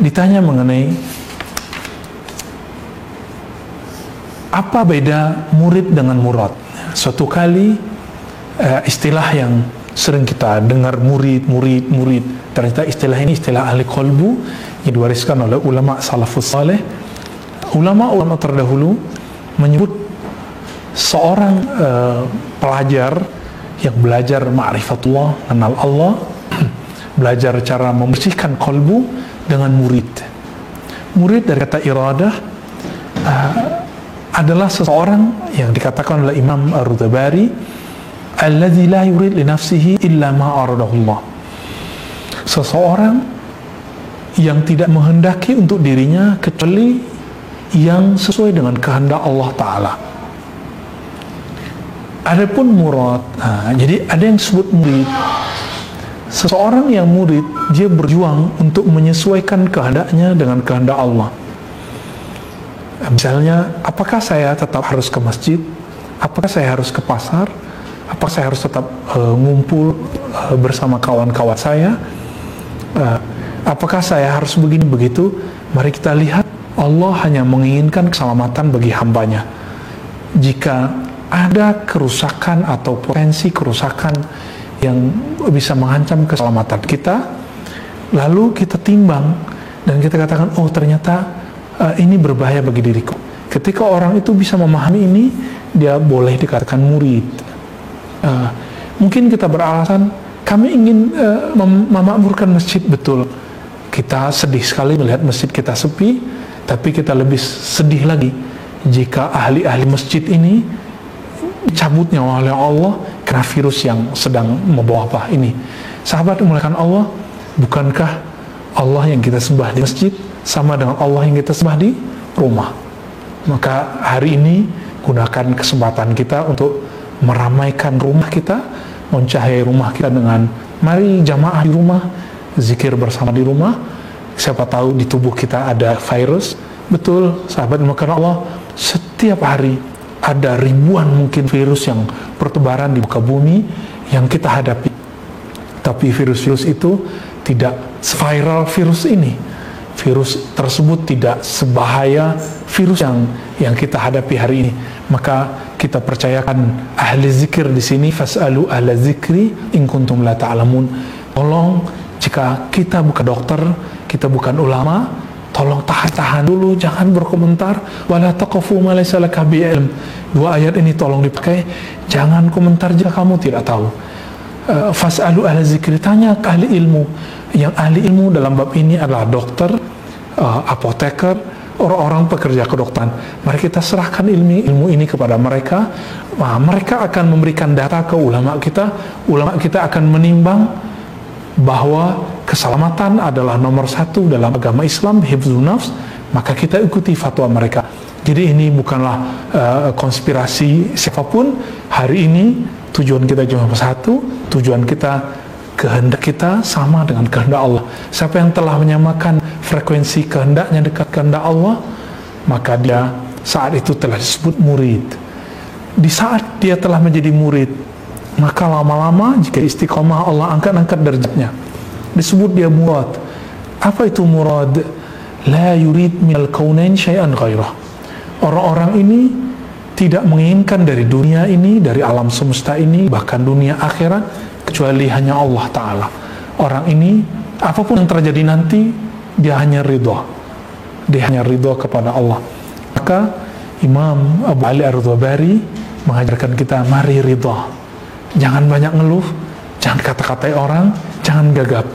ditanya mengenai apa beda murid dengan murad. Suatu kali istilah yang sering kita dengar murid. Ternyata istilah ini istilah ahli qalbu yang diwariskan oleh ulama salafus saleh. Ulama terdahulu menyebut seorang pelajar yang belajar ma'rifatullah, kenal Allah, belajar cara membersihkan qalbu dengan murid. Murid dari kata iradah adalah seseorang yang dikatakan oleh Imam Ar-Tabari, alladzi la yurid li nafsihi illa ma aradahullah. Seseorang yang tidak menghendaki untuk dirinya kecuali yang sesuai dengan kehendak Allah Ta'ala. Adapun murad, jadi ada yang disebut murid. Seseorang yang murid, dia berjuang untuk menyesuaikan kehendaknya dengan kehendak Allah. Misalnya, apakah saya tetap harus ke masjid? Apakah saya harus ke pasar? Apakah saya harus tetap ngumpul bersama kawan-kawan saya? Apakah saya harus begini begitu? Mari kita lihat, Allah hanya menginginkan keselamatan bagi hambanya. Jika ada kerusakan atau potensi kerusakan yang bisa mengancam keselamatan kita, lalu kita timbang dan kita katakan, oh ternyata ini berbahaya bagi diriku. Ketika orang itu bisa memahami ini, dia boleh dikatakan murid. Mungkin kita beralasan, kami ingin memakmurkan masjid, betul. Kita sedih sekali melihat masjid kita sepi, tapi kita lebih sedih lagi jika ahli-ahli masjid ini dicabut nyawa oleh Allah karena virus yang sedang membawa ini. Sahabat memuliakan Allah, bukankah Allah yang kita sembah di masjid sama dengan Allah yang kita sembah di rumah? Maka hari ini gunakan kesempatan kita untuk meramaikan rumah kita, mencahayai rumah kita dengan mari jamaah di rumah, zikir bersama di rumah. Siapa tahu di tubuh kita ada virus. Betul, sahabat memuliakan Allah, setiap hari ada ribuan mungkin virus yang bertebaran di muka bumi yang kita hadapi. Tapi virus-virus itu tidak viral virus ini. Virus tersebut tidak sebahaya virus yang kita hadapi hari ini. Maka kita percayakan ahli zikir di sini, fas'alu ahla zikri in kuntum la ta'lamun. Tolong, jika kita bukan dokter, kita bukan ulama, tolong tahan dulu, jangan berkomentar. Wala taqafu ma laysa laka bi ilm. Dua ayat ini tolong dipakai. Jangan komentar jika kamu tidak tahu. Fas'alu ahla zikri, tanya ke ahli ilmu. Yang ahli ilmu dalam bab ini adalah dokter, apoteker, orang-orang pekerja kedokteran. Mari kita serahkan ilmu ini kepada mereka. Mereka akan memberikan data ke ulama kita. Ulama kita akan menimbang bahwa keselamatan adalah nomor satu dalam agama Islam, hifdzun nafs. Maka kita ikuti fatwa mereka. Jadi ini bukanlah konspirasi siapapun. Hari ini tujuan kita cuma satu, tujuan kita, kehendak kita sama dengan kehendak Allah. Siapa yang telah menyamakan frekuensi kehendaknya dekat kehendak Allah, maka dia saat itu telah disebut murid. Di saat dia telah menjadi murid, maka lama-lama jika istiqomah Allah angkat-angkat derajatnya. Disebut dia murad. Apa itu murad? La yurid minal kaunain syai'an ghairah. Orang-orang ini tidak menginginkan dari dunia ini, dari alam semesta ini, bahkan dunia akhirat, kecuali hanya Allah Ta'ala. Orang ini, apapun yang terjadi nanti, dia hanya ridha. Dia hanya ridha kepada Allah. Maka Imam Abu Ali Ar-Tabari mengajarkan kita, mari ridha. Jangan banyak ngeluh, jangan kata-katai orang, jangan gagap.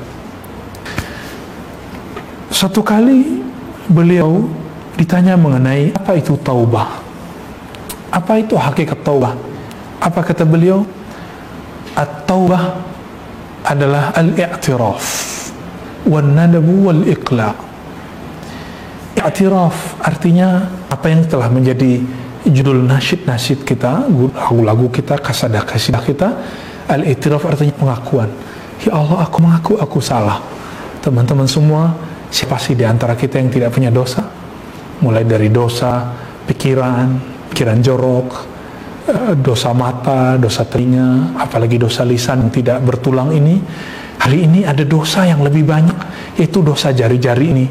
Suatu kali beliau ditanya mengenai apa itu taubah. Apa itu hakikat taubah? Apa kata beliau? At-taubah adalah al-i'tiraf wan-nadabu wal-iqla'. I'tiraf artinya apa yang telah menjadi judul nasyid kita, lagu-lagu kita, kasadah-kasidah kita. Al-i'tiraf artinya pengakuan. Ya Allah, aku mengaku aku salah. Teman-teman semua, siapa sih di antara kita yang tidak punya dosa? Mulai dari dosa pikiran jorok, dosa mata, dosa telinga, apalagi dosa lisan yang tidak bertulang ini. Hari ini ada dosa yang lebih banyak, yaitu dosa jari-jari ini.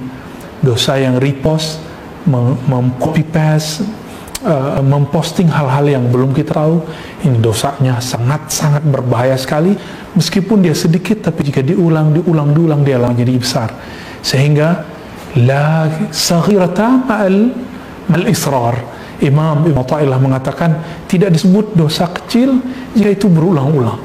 Dosa yang repost, mem-copy paste, memposting hal-hal yang belum kita tahu. Ini dosanya sangat-sangat berbahaya sekali. Meskipun dia sedikit, tapi jika diulang dia menjadi besar. Sehingga la saghirata ma'al israr. Imam Ibn Athaillah mengatakan tidak disebut dosa kecil jika itu berulang-ulang.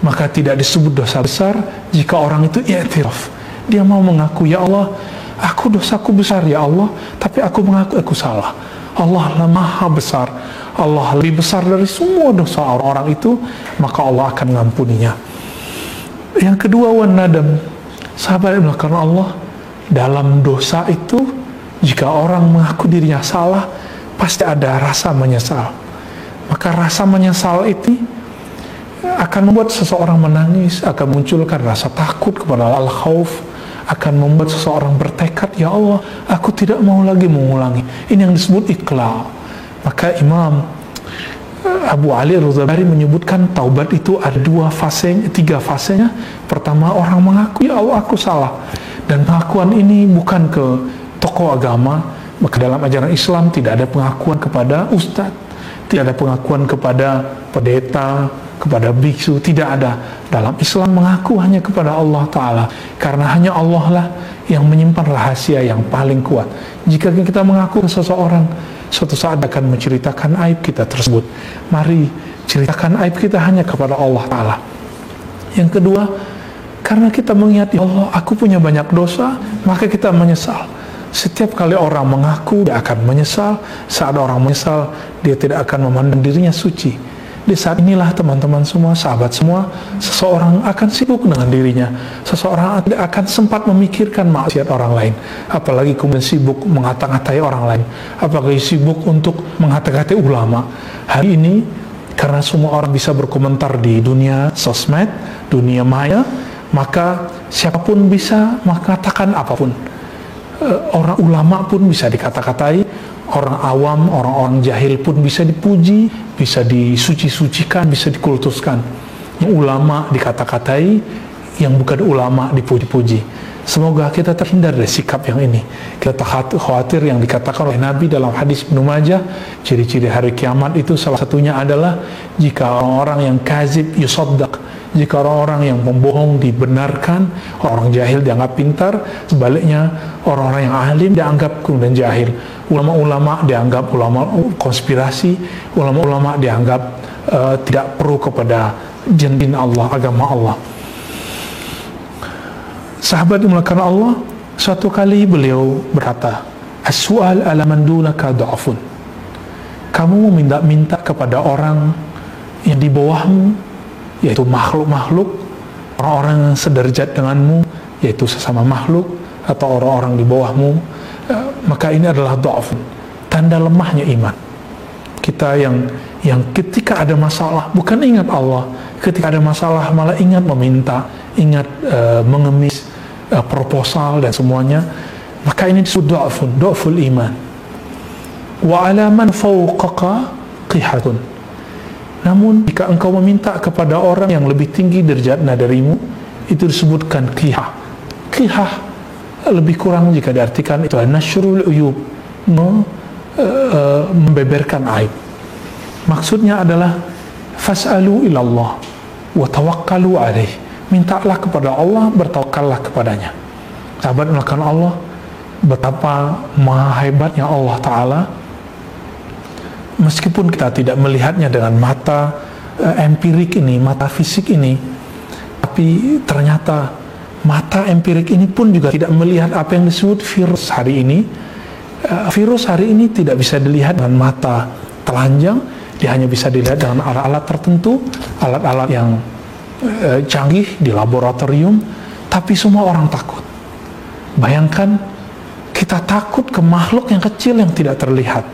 Maka tidak disebut dosa besar jika orang itu i'tiraf. Dia mau mengaku, ya Allah, aku dosaku besar ya Allah, tapi aku mengaku aku salah. Allah lah maha besar, Allah lebih besar dari semua dosa orang-orang itu, maka Allah akan mengampuninya. Yang kedua, wan nadam. Sahabat yang melakukan Allah, dalam dosa itu jika orang mengaku dirinya salah, pasti ada rasa menyesal. Maka rasa menyesal itu akan membuat seseorang menangis, akan munculkan rasa takut kepada al-khauf, akan membuat seseorang bertekad, ya Allah, aku tidak mau lagi mengulangi. Ini yang disebut iqla'. Maka Imam Abu Ali Ar-Tabari menyebutkan taubat itu ada tiga fasenya. Pertama, orang mengaku, ya Allah, aku salah. Dan pengakuan ini bukan ke tokoh agama. Maka dalam ajaran Islam tidak ada pengakuan kepada ustadz, tidak ada pengakuan kepada pendeta, kepada biksu, tidak ada. Dalam Islam mengaku hanya kepada Allah Ta'ala, karena hanya Allah lah yang menyimpan rahasia yang paling kuat. Jika kita mengaku ke seseorang, suatu saat akan menceritakan aib kita tersebut. Mari ceritakan aib kita hanya kepada Allah Ta'ala. Yang kedua, karena kita mengingat, ya Allah, aku punya banyak dosa, maka kita menyesal. Setiap kali orang mengaku, dia akan menyesal. Saat orang menyesal, dia tidak akan memandang dirinya suci. Di saat inilah teman-teman semua, sahabat semua, seseorang akan sibuk dengan dirinya. Seseorang tidak akan sempat memikirkan maksiat orang lain. Apalagi kemudian sibuk mengata-ngatai orang lain. Apalagi sibuk untuk mengata-ngatai ulama. Hari ini, karena semua orang bisa berkomentar di dunia sosmed, dunia maya, maka siapapun bisa mengatakan apapun. Orang ulama pun bisa dikata-katai, orang awam, orang-orang jahil pun bisa dipuji, bisa disuci-sucikan, bisa dikultuskan. Yang ulama dikata-katai, yang bukan ulama dipuji-puji. Semoga kita terhindar dari sikap yang ini. Kita khawatir yang dikatakan oleh Nabi dalam hadis Ibnu Majah, ciri-ciri hari kiamat itu salah satunya adalah jika orang-orang yang kazib yusaddaq, jika orang-orang yang membohong dibenarkan, orang jahil dianggap pintar, sebaliknya orang-orang yang alim dianggap kemudian jahil. Ulama-ulama dianggap ulama konspirasi, ulama-ulama dianggap tidak pro kepada din Allah, agama Allah. Sahabat yang melakukan Allah, suatu kali beliau berkata, as-su'al ala man dunaka dha'fun. Kamu meminta kepada orang yang di bawahmu, yaitu makhluk-makhluk, orang-orang yang sederajat denganmu, yaitu sesama makhluk, atau orang-orang di bawahmu, maka ini adalah dha'fun, tanda lemahnya iman. Kita yang ketika ada masalah, bukan ingat Allah, ketika ada masalah malah ingat meminta, ingat mengemis, proposal dan semuanya, maka ini disebut dha'ful iman. Wa ala man fawqaka qihatun. Namun jika engkau meminta kepada orang yang lebih tinggi derajatnya darimu, itu disebutkan qihah. Qihah lebih kurang jika diartikan itu nasyrul uyub, membeberkan aib. Maksudnya adalah fas'alu ilallah wa tawakkalu alaih. Mintalah kepada Allah, bertawakallah kepadanya. Sahabat melakukan Allah, betapa maha hebatnya Allah Ta'ala. Meskipun kita tidak melihatnya dengan mata empirik ini, mata fisik ini, tapi ternyata mata empirik ini pun juga tidak melihat apa yang disebut virus hari ini. Virus hari ini tidak bisa dilihat dengan mata telanjang, dia hanya bisa dilihat dengan alat-alat tertentu, alat-alat yang canggih di laboratorium, tapi semua orang takut. Bayangkan, kita takut ke makhluk yang kecil yang tidak terlihat.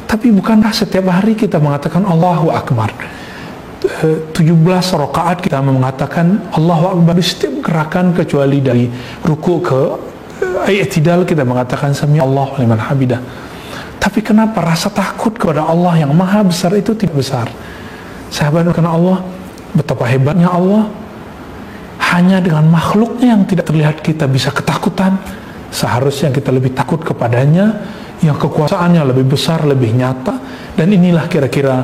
Tapi bukankah setiap hari kita mengatakan Allahu Akbar? 17 rakaat kita mengatakan Allahu Akbar di setiap gerakan, kecuali dari ruku ke i'tidal kita mengatakan Sami Allahu liman hamidah. Tapi kenapa rasa takut kepada Allah yang maha besar itu tidak besar? Sahabat, karena Allah, betapa hebatnya Allah. Hanya dengan makhluknya yang tidak terlihat kita bisa ketakutan. Seharusnya kita lebih takut kepadanya yang kekuasaannya lebih besar, lebih nyata. Dan inilah kira-kira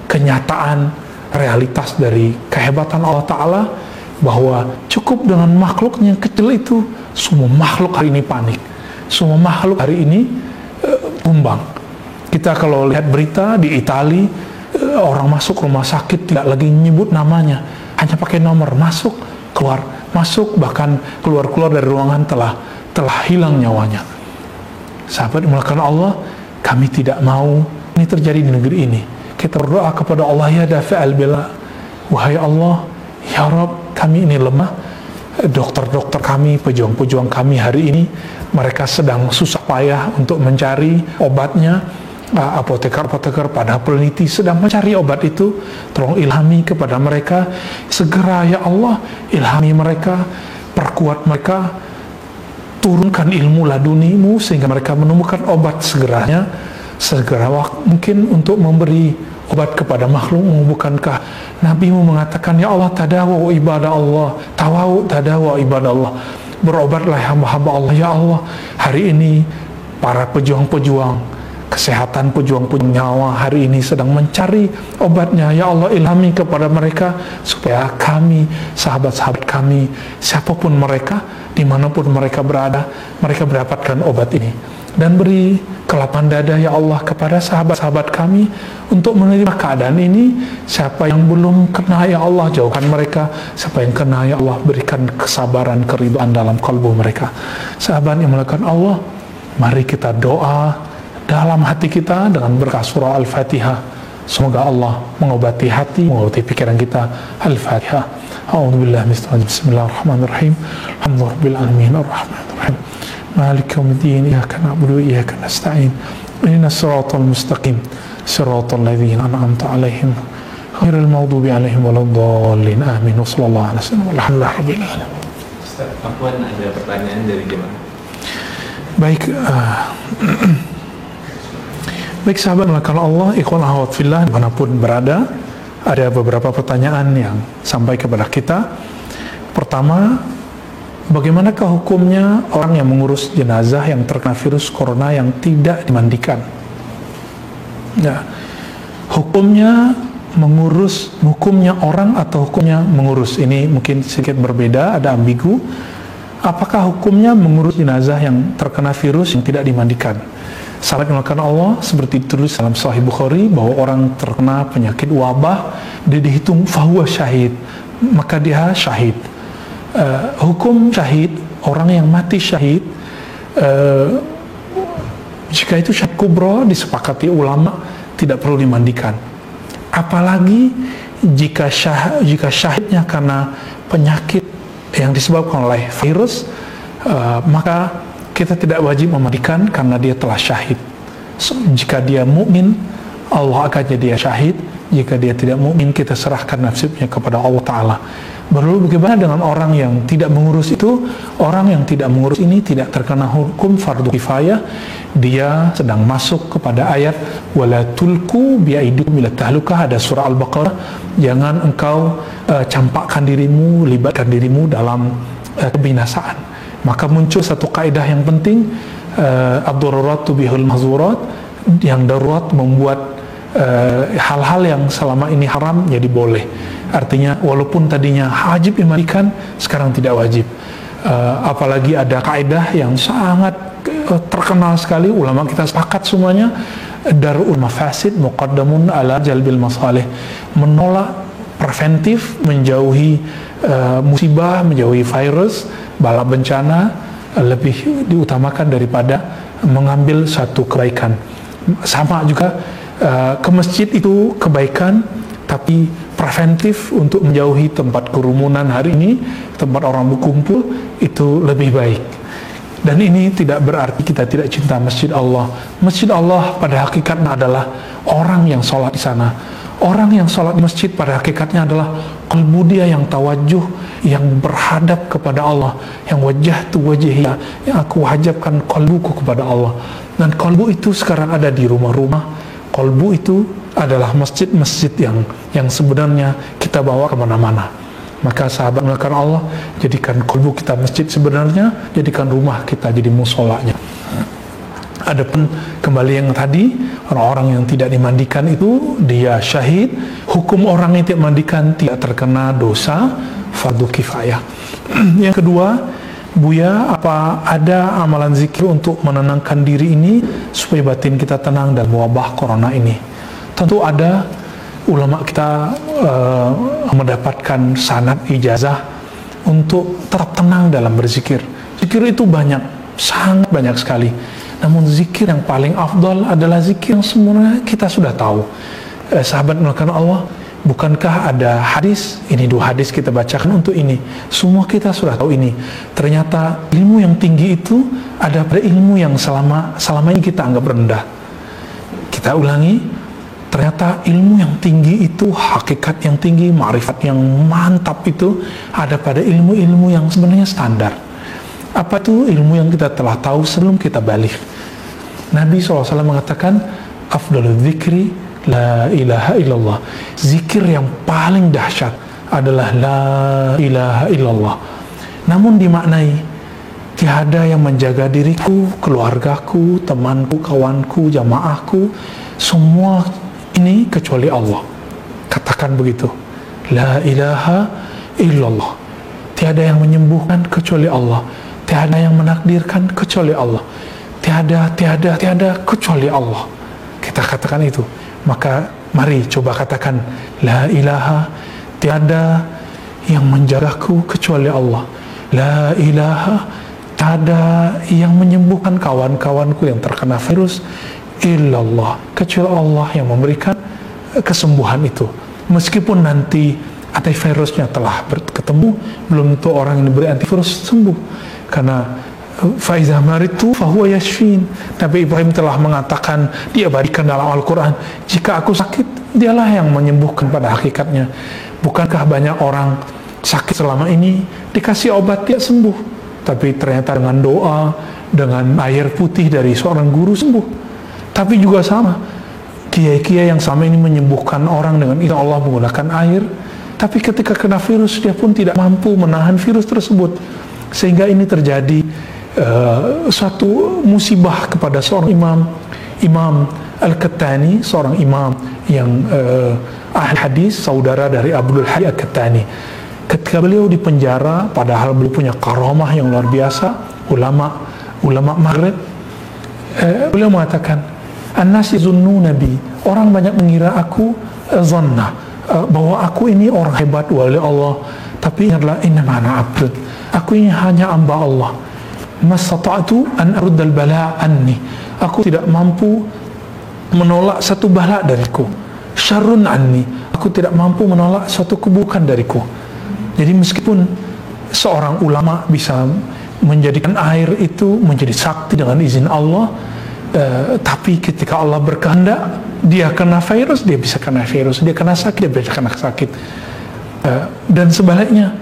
kenyataan realitas dari kehebatan Allah Ta'ala, bahwa cukup dengan makhluknya yang kecil itu, semua makhluk hari ini panik, semua makhluk hari ini tumbang. Kita kalau lihat berita di Italia, orang masuk rumah sakit tidak lagi menyebut namanya, hanya pakai nomor, masuk, keluar, masuk, bahkan keluar dari ruangan telah hilang nyawanya. Sahabat melakukan Allah, kami tidak mau ini terjadi di negeri ini. Kita berdoa kepada Allah, ya dafi'al bala, wahai Allah, ya Rabb, kami ini lemah. Dokter-dokter kami, pejuang-pejuang kami hari ini, mereka sedang susah payah untuk mencari obatnya. Apoteker-apoteker, pada peneliti sedang mencari obat itu. Tolong ilhami kepada mereka segera, ya Allah, ilhami mereka, perkuat mereka, turunkan ilmu ladunimu sehingga mereka menemukan obat segera waktu mungkin untuk memberi obat kepada makhlukmu. Bukankah Nabimu mengatakan, ya Allah, tadawu ibadah Allah, tawawu tadawu ibadah Allah, berobatlah hamba-hamba Allah. Ya Allah, hari ini para pejuang-pejuang kesehatan, pejuang-pejuang nyawa hari ini sedang mencari obatnya. Ya Allah, ilhami kepada mereka supaya kami, sahabat-sahabat kami, siapapun mereka, dimanapun mereka berada, mereka mendapatkan obat ini. Dan beri kelapan dada, ya Allah, kepada sahabat-sahabat kami untuk menerima keadaan ini. Siapa yang belum kena, ya Allah, jauhkan mereka. Siapa yang kena, ya Allah, berikan kesabaran, keridhaan dalam kalbu mereka. Sahabat yang melakukan Allah, mari kita doa dalam hati kita dengan berkah surah Al-Fatihah. Semoga Allah mengobati hati, mengobati pikiran kita. Al-Fatihah. A'udzubillahi minasyaitonir rajim. Bismillahirrahmanirrahim. Alhamdulillahirabbil alamin arrahmanirrahim. Malik yaumiddin. Iyyaka na'budu wa iyyaka nasta'in. Ihdinas siratal mustaqim. Siratal ladzina an'amta 'alaihim ghairil maghdubi 'alaihim waladdallin. Amin. Wassallallahu alaihi wasallam. Alhamdulillahirabbil alamin. Ustaz, Afwan, ada pertanyaan dari jemaah. Baik sahabat melakukan Allah, ikhwan akhwat fillah dimanapun berada, ada beberapa pertanyaan yang sampai kepada kita. Pertama, bagaimanakah hukumnya orang yang mengurus jenazah yang terkena virus corona yang tidak dimandikan? Ya, hukumnya orang atau hukumnya mengurus, ini mungkin sedikit berbeda, ada ambigu. Apakah hukumnya mengurus jenazah yang terkena virus yang tidak dimandikan? Sahabat yang melakukan Allah, seperti ditulis dalam Sahih Bukhari, bahwa orang terkena penyakit wabah, dia dihitung fahuwa syahid, maka dia syahid. Hukum syahid, orang yang mati syahid, jika itu syahid kubro, disepakati ulama, tidak perlu dimandikan. Apalagi jika syahidnya karena penyakit yang disebabkan oleh virus, maka kita tidak wajib memandikan karena dia telah syahid. Jika dia mukmin, Allah akan jadi syahid. Jika dia tidak mukmin, kita serahkan nasibnya kepada Allah Ta'ala. Lalu bagaimana dengan orang yang tidak mengurus itu? Orang yang tidak mengurus ini tidak terkena hukum fardu kifayah. Dia sedang masuk kepada ayat wala tulku biaidikum ila tahlukah, ada surah Al-Baqarah. Jangan engkau campakkan dirimu, libatkan dirimu dalam kebinasaan. Maka muncul satu kaidah yang penting, ad-darurat tubihul mahzurat, yang darurat membuat hal-hal yang selama ini haram jadi boleh. Artinya walaupun tadinya wajib dimandikan, sekarang tidak wajib. Apalagi ada kaidah yang sangat terkenal sekali, ulama kita sepakat semuanya, darul mafasid muqaddamun ala jalbil masalih. Menolak preventif, menjauhi musibah, menjauhi virus, bala bencana lebih diutamakan daripada mengambil satu kebaikan. Sama juga ke masjid itu kebaikan, tapi preventif untuk menjauhi tempat kerumunan hari ini, tempat orang berkumpul, itu lebih baik. Dan ini tidak berarti kita tidak cinta masjid Allah. Masjid Allah pada hakikatnya adalah orang yang sholat di sana. Orang yang sholat di masjid pada hakikatnya adalah qalbu dia yang tawajuh, yang berhadap kepada Allah, yang wajah tu wajhiya, yang aku wajibkan qalbuku kepada Allah. Dan qalbu itu sekarang ada di rumah-rumah. Qalbu itu adalah masjid-masjid yang sebenarnya kita bawa kemana-mana. Maka sahabat melakukan Allah, jadikan qalbu kita masjid sebenarnya, jadikan rumah kita jadi musolanya. Adapun kembali yang tadi, orang-orang yang tidak dimandikan itu dia syahid, hukum orang yang tidak dimandikan tidak terkena dosa fardu kifayah. Yang kedua, Buya, apa ada amalan zikir untuk menenangkan diri ini supaya batin kita tenang dalam wabah corona ini? Tentu ada. Ulama kita mendapatkan sanad ijazah untuk tetap tenang dalam berzikir. Zikir itu banyak, sangat banyak sekali. Namun zikir yang paling afdal adalah zikir yang sebenarnya kita sudah tahu. Sahabat melakukan Allah, bukankah ada hadis? Ini 2 hadis kita bacakan untuk ini. Semua kita sudah tahu ini. Ternyata ilmu yang tinggi itu ada pada ilmu yang selama ini kita anggap rendah. Kita ulangi, ternyata ilmu yang tinggi itu, hakikat yang tinggi, ma'rifat yang mantap itu ada pada ilmu-ilmu yang sebenarnya standar. Apa itu ilmu yang kita telah tahu sebelum kita balik? Nabi SAW mengatakan, afdalul dzikri la ilaha illallah. Zikir yang paling dahsyat adalah la ilaha illallah. Namun dimaknai, tiada yang menjaga diriku, keluargaku, temanku, kawanku, jamaahku, semua ini kecuali Allah. Katakan begitu. La ilaha illallah. Tiada yang menyembuhkan kecuali Allah. Tiada yang menakdirkan kecuali Allah. Tiada kecuali Allah. Kita katakan itu. Maka mari coba katakan la ilaha, tiada yang menjagaku kecuali Allah. La ilaha, tiada yang menyembuhkan kawan-kawanku yang terkena virus illallah, kecuali Allah yang memberikan kesembuhan itu. Meskipun nanti antivirusnya telah ketemu, belum tentu orang yang diberi antivirus sembuh. Karena faiza maritu fahuwa yashfin. Nabi Ibrahim telah mengatakan, diabadikan dalam Al-Quran, jika aku sakit, dialah yang menyembuhkan pada hakikatnya. Bukankah banyak orang sakit selama ini dikasih obat dia sembuh, tapi ternyata dengan doa, dengan air putih dari seorang guru sembuh. Tapi juga sama, kiai-kiai yang sama ini menyembuhkan orang dengan izin Allah menggunakan air, tapi ketika kena virus dia pun tidak mampu menahan virus tersebut, sehingga ini terjadi suatu musibah kepada seorang Imam Al-Qattani, seorang imam yang ahli hadis, saudara dari Abdul Hayy Al-Qattani. Ketika beliau di penjara, padahal beliau punya karamah yang luar biasa, ulama Maghrib, beliau mengatakan, an-nasi zunnu nabi, orang banyak mengira aku zannah, bahwa aku ini orang hebat wali Allah, tapi ini adalah innama ana abd, aku ini hanya hamba Allah. Mastata'tu an aruddal bala anni, aku tidak mampu menolak satu bala dariku. Syarrun anni, aku tidak mampu menolak suatu keburukan dariku. Jadi meskipun seorang ulama bisa menjadikan air itu menjadi sakti dengan izin Allah, tapi ketika Allah berkehendak, dia kena virus, dia bisa kena virus, dia kena sakit, dia bisa kena sakit. Dan sebaliknya,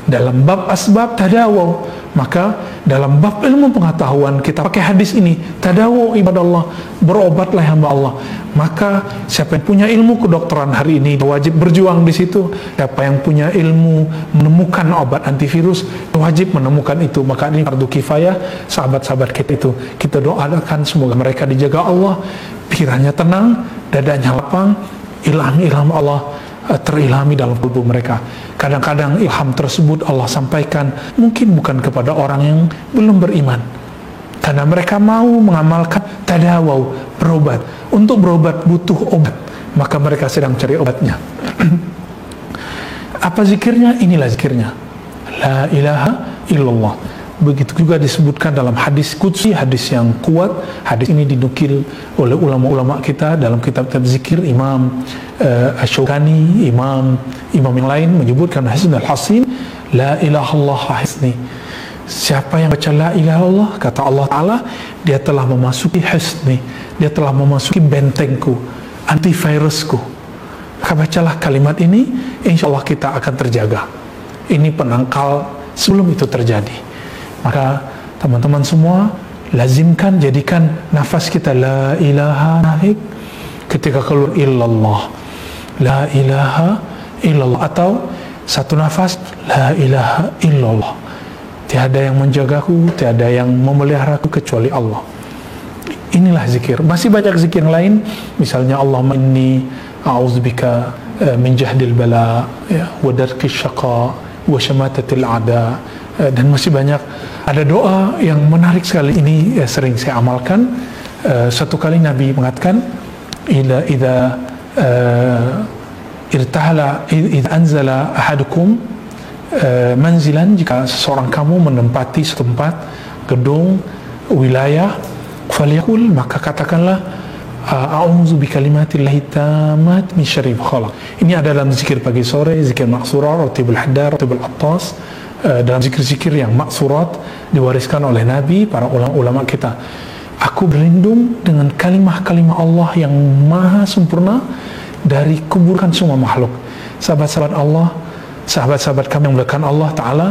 dalam bab asbab tadawaw, maka dalam bab ilmu pengetahuan kita pakai hadis ini, tadawaw ibadallah, berobatlah hamba Allah. Maka siapa yang punya ilmu kedokteran hari ini wajib berjuang di situ. Siapa yang punya ilmu menemukan obat antivirus wajib menemukan itu. Maka ini fardu kifayah sahabat-sahabat kita itu. Kita doakan semoga mereka dijaga Allah, pikirannya tenang, dadanya lapang, ilham-ilham Allah terilhami dalam kalbu mereka. Kadang-kadang ilham tersebut Allah sampaikan mungkin bukan kepada orang yang belum beriman, karena mereka mau mengamalkan tadawaw, berobat. Untuk berobat butuh obat, maka mereka sedang cari obatnya. Apa zikirnya? Inilah zikirnya, la ilaha illallah. Begitu juga disebutkan dalam hadis qudsi, hadis yang kuat. Hadis ini dinukil oleh ulama-ulama kita dalam kitab-kitab zikir. Imam Asy-Syaukani, imam yang lain menyebutkan Hisnul Hasin, la ilaha illallah hisni. Siapa yang baca la ilaha illallah, kata Allah Ta'ala, dia telah memasuki hisni, dia telah memasuki bentengku, antivirusku. Maka bacalah kalimat ini, insya Allah kita akan terjaga. Ini penangkal sebelum itu terjadi. Maka teman-teman semua, lazimkan, jadikan nafas kita la ilaha naik ketika keluar illallah, la ilaha illallah, atau satu nafas la ilaha illallah. Tiada yang menjagaku, tiada yang memeliharaku kecuali Allah. Inilah zikir. Masih banyak zikir yang lain, misalnya Allahumma inni a'udzubika min jahdil bala, wa darkis syaqa, wa syamatatil a'da, dan masih banyak. Ada doa yang menarik sekali, ini sering saya amalkan. Satu kali Nabi mengatakan, idza irtahala idza anzala ahadukum manzilan, jika seseorang kamu menempati setempat, gedung, wilayah, falyaqul, maka katakanlah a'udzu bikalimatillahi tammat min syarri ma khalaq. Ini ada dalam zikir pagi sore, zikir maksurat, ratibul hadar, ratibul attas, dalam zikir-zikir yang maksurat diwariskan oleh Nabi, para ulama-ulama kita. Aku berlindung dengan kalimah-kalimah Allah yang maha sempurna dari keburukan semua makhluk. Sahabat-sahabat Allah, sahabat-sahabat kami yang melakukan Allah Ta'ala,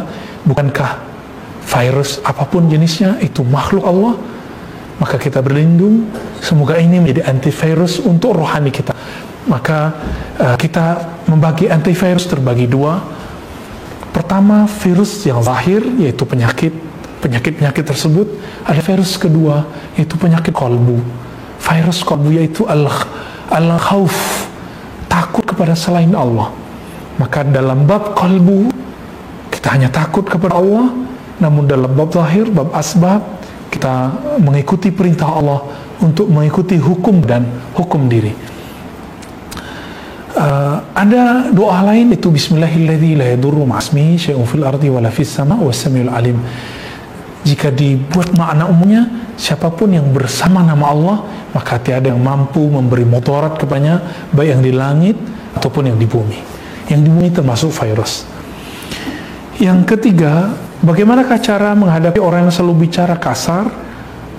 bukankah virus apapun jenisnya itu makhluk Allah? Maka kita berlindung, semoga ini menjadi antivirus untuk rohani kita. Maka kita membagi antivirus terbagi dua. Pertama, virus yang zahir, yaitu penyakit tersebut. Ada virus kedua, yaitu penyakit kolbu. Virus kolbu yaitu al-khawf, takut kepada selain Allah. Maka dalam bab kolbu kita hanya takut kepada Allah, namun dalam bab zahir, bab asbab, kita mengikuti perintah Allah untuk mengikuti hukum dan hukum diri. Ada doa lain, itu bismillahilladzi la yadurru ma'asmihi syai'un fil ardi wala fis sama' was-sami'ul alim. Jika dibuat makna umumnya, siapapun yang bersama nama Allah, maka tiada yang mampu memberi mudarat kepadanya, baik yang di langit ataupun yang di bumi. Yang di bumi termasuk virus. Yang ketiga, bagaimanakah cara menghadapi orang yang selalu bicara kasar?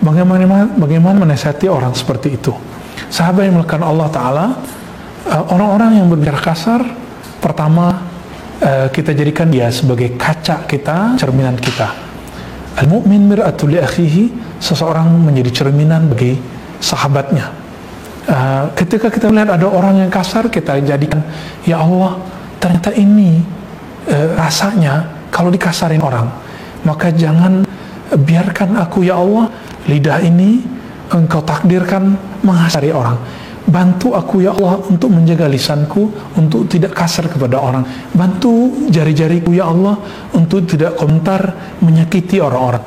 Bagaimana menasihati orang seperti itu? Sahabat yang melakukan Allah Ta'ala, orang-orang yang berbicara kasar, pertama, kita jadikan dia sebagai kaca kita, cerminan kita. Al-mu'min mir'atul li akhihi, seseorang menjadi cerminan bagi sahabatnya. Ketika kita melihat ada orang yang kasar, kita jadikan, ya Allah, ternyata ini rasanya kalau dikasarin orang, maka jangan biarkan aku, ya Allah, lidah ini Engkau takdirkan menghasari orang. Bantu aku, ya Allah, untuk menjaga lisanku, untuk tidak kasar kepada orang. Bantu jari-jariku, ya Allah, untuk tidak komentar menyakiti orang-orang.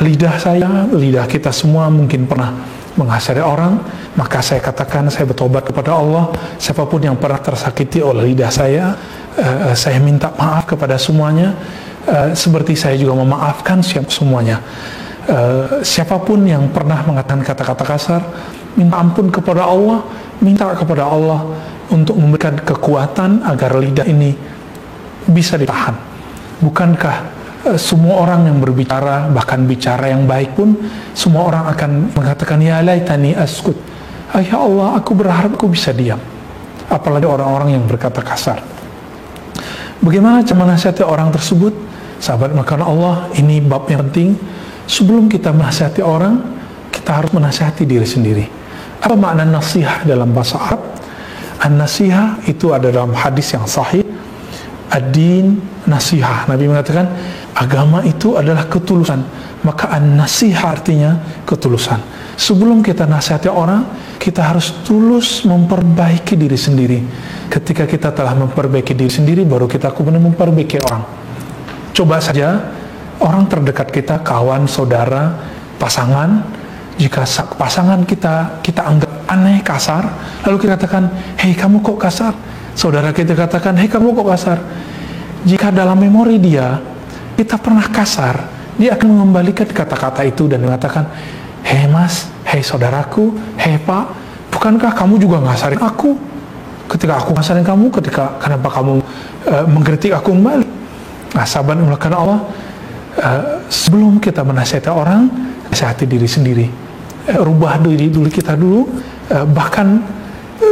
Lidah saya, lidah kita semua mungkin pernah menghasari orang, maka saya katakan, saya bertobat kepada Allah. Siapapun yang pernah tersakiti oleh lidah saya minta maaf kepada semuanya, seperti saya juga memaafkan semuanya. Siapapun yang pernah mengatakan kata-kata kasar, minta ampun kepada Allah, minta kepada Allah untuk memberikan kekuatan agar lidah ini bisa ditahan. Bukankah semua orang yang berbicara, bahkan bicara yang baik pun, semua orang akan mengatakan, ya laitani askut, ya Allah, aku berharap aku bisa diam. Apalagi orang-orang yang berkata kasar. Bagaimana cara menasihati orang tersebut? Sahabat makanan Allah, ini bab yang penting. Sebelum kita menasihati orang, kita harus menasihati diri sendiri. Apa makna nasihat dalam bahasa Arab? An-nasihah itu ada dalam hadis yang sahih. Ad-din nasihah. Nabi mengatakan agama itu adalah ketulusan. Maka an-nasihah artinya ketulusan. Sebelum kita nasihati orang, kita harus tulus memperbaiki diri sendiri. Ketika kita telah memperbaiki diri sendiri, baru kita kemudian memperbaiki orang. Coba saja orang terdekat kita, kawan, saudara, pasangan, jika pasangan kita anggap aneh, kasar, lalu kita katakan, hei kamu kok kasar? Saudara kita katakan, hei kamu kok kasar? Jika dalam memori dia, kita pernah kasar, dia akan mengembalikan kata-kata itu dan mengatakan, hei mas, hei saudaraku, hei pak, bukankah kamu juga ngasarin aku? Ketika aku ngasarin kamu, kenapa kamu mengkritik aku kembali? Nah, sahabat melakukan Allah, sebelum kita menasihati orang, nasihati diri sendiri. Rubah diri dulu kita dulu. Bahkan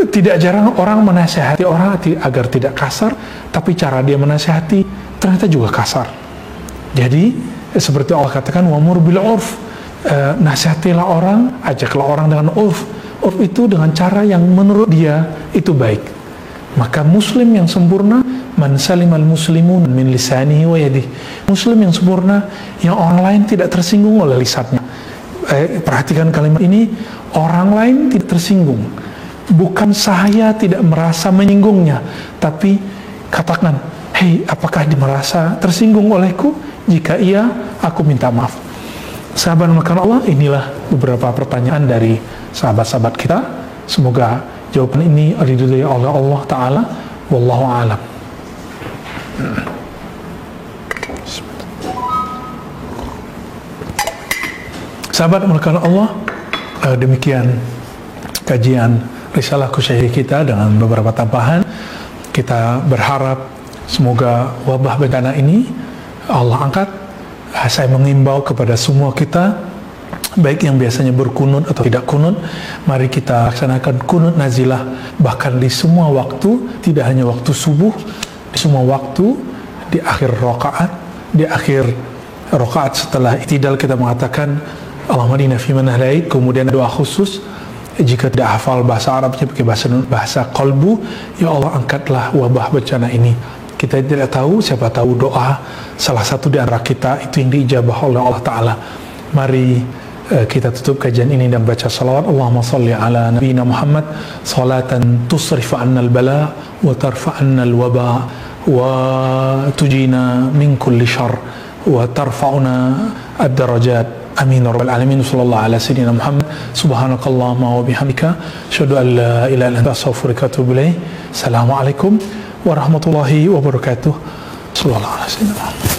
tidak jarang orang menasihati orang agar tidak kasar, tapi cara dia menasihati ternyata juga kasar. Jadi seperti Allah katakan, wamur bil urf, nasihatilah orang, ajaklah orang dengan urf. Urf itu dengan cara yang menurut dia itu baik. Maka muslim yang sempurna, man salimal muslimun min lisanihi wa yadihi. Muslim yang sempurna, yang orang lain tidak tersinggung oleh lisannya. Perhatikan kalimat ini, orang lain tidak tersinggung. Bukan saya tidak merasa menyinggungnya, tapi katakan, hei, apakah dia merasa tersinggung olehku? Jika iya, aku minta maaf. Sahabat makan Allah, inilah beberapa pertanyaan dari sahabat-sahabat kita. Semoga jawaban ini diridhoi oleh Allah Ta'ala. Wallahu a'lam. Sahabat melakukan Allah, demikian kajian Risalah Kusyairi kita dengan beberapa tambahan. Kita berharap semoga wabah bencana ini Allah angkat. Saya mengimbau kepada semua kita, baik yang biasanya berkunut atau tidak kunut, mari kita laksanakan kunut nazilah bahkan di semua waktu, tidak hanya waktu subuh, di semua waktu, di akhir rakaat, di akhir rakaat setelah i'tidal kita mengatakan Allahumma hdina fiman hadait, kemudian doa khusus. Jika tidak hafal bahasa Arabnya pakai bahasa qalbu, ya Allah angkatlah wabah bencana ini. Kita tidak tahu, siapa tahu doa salah satu di antara kita itu yang diijabah oleh Allah Ta'ala. Mari kita tutup kajian ini dan baca salawat. Allahumma salli ala nabiyina Muhammad salatan tusrif anna al-bala wa tarfa anna al-waba wa tujina min kulli syarr wa tarfa'una ad-darajat. Amin rabbal alamin. Sallallahu ala sayyidina Muhammad. Subhanakallahumma wa bihamdika asyhadu an la ilaha illa anta astaghfiruka wa atubu ilaik. Assalamualaikum warahmatullahi wabarakatuh. Sallallahu alaihi wasallam.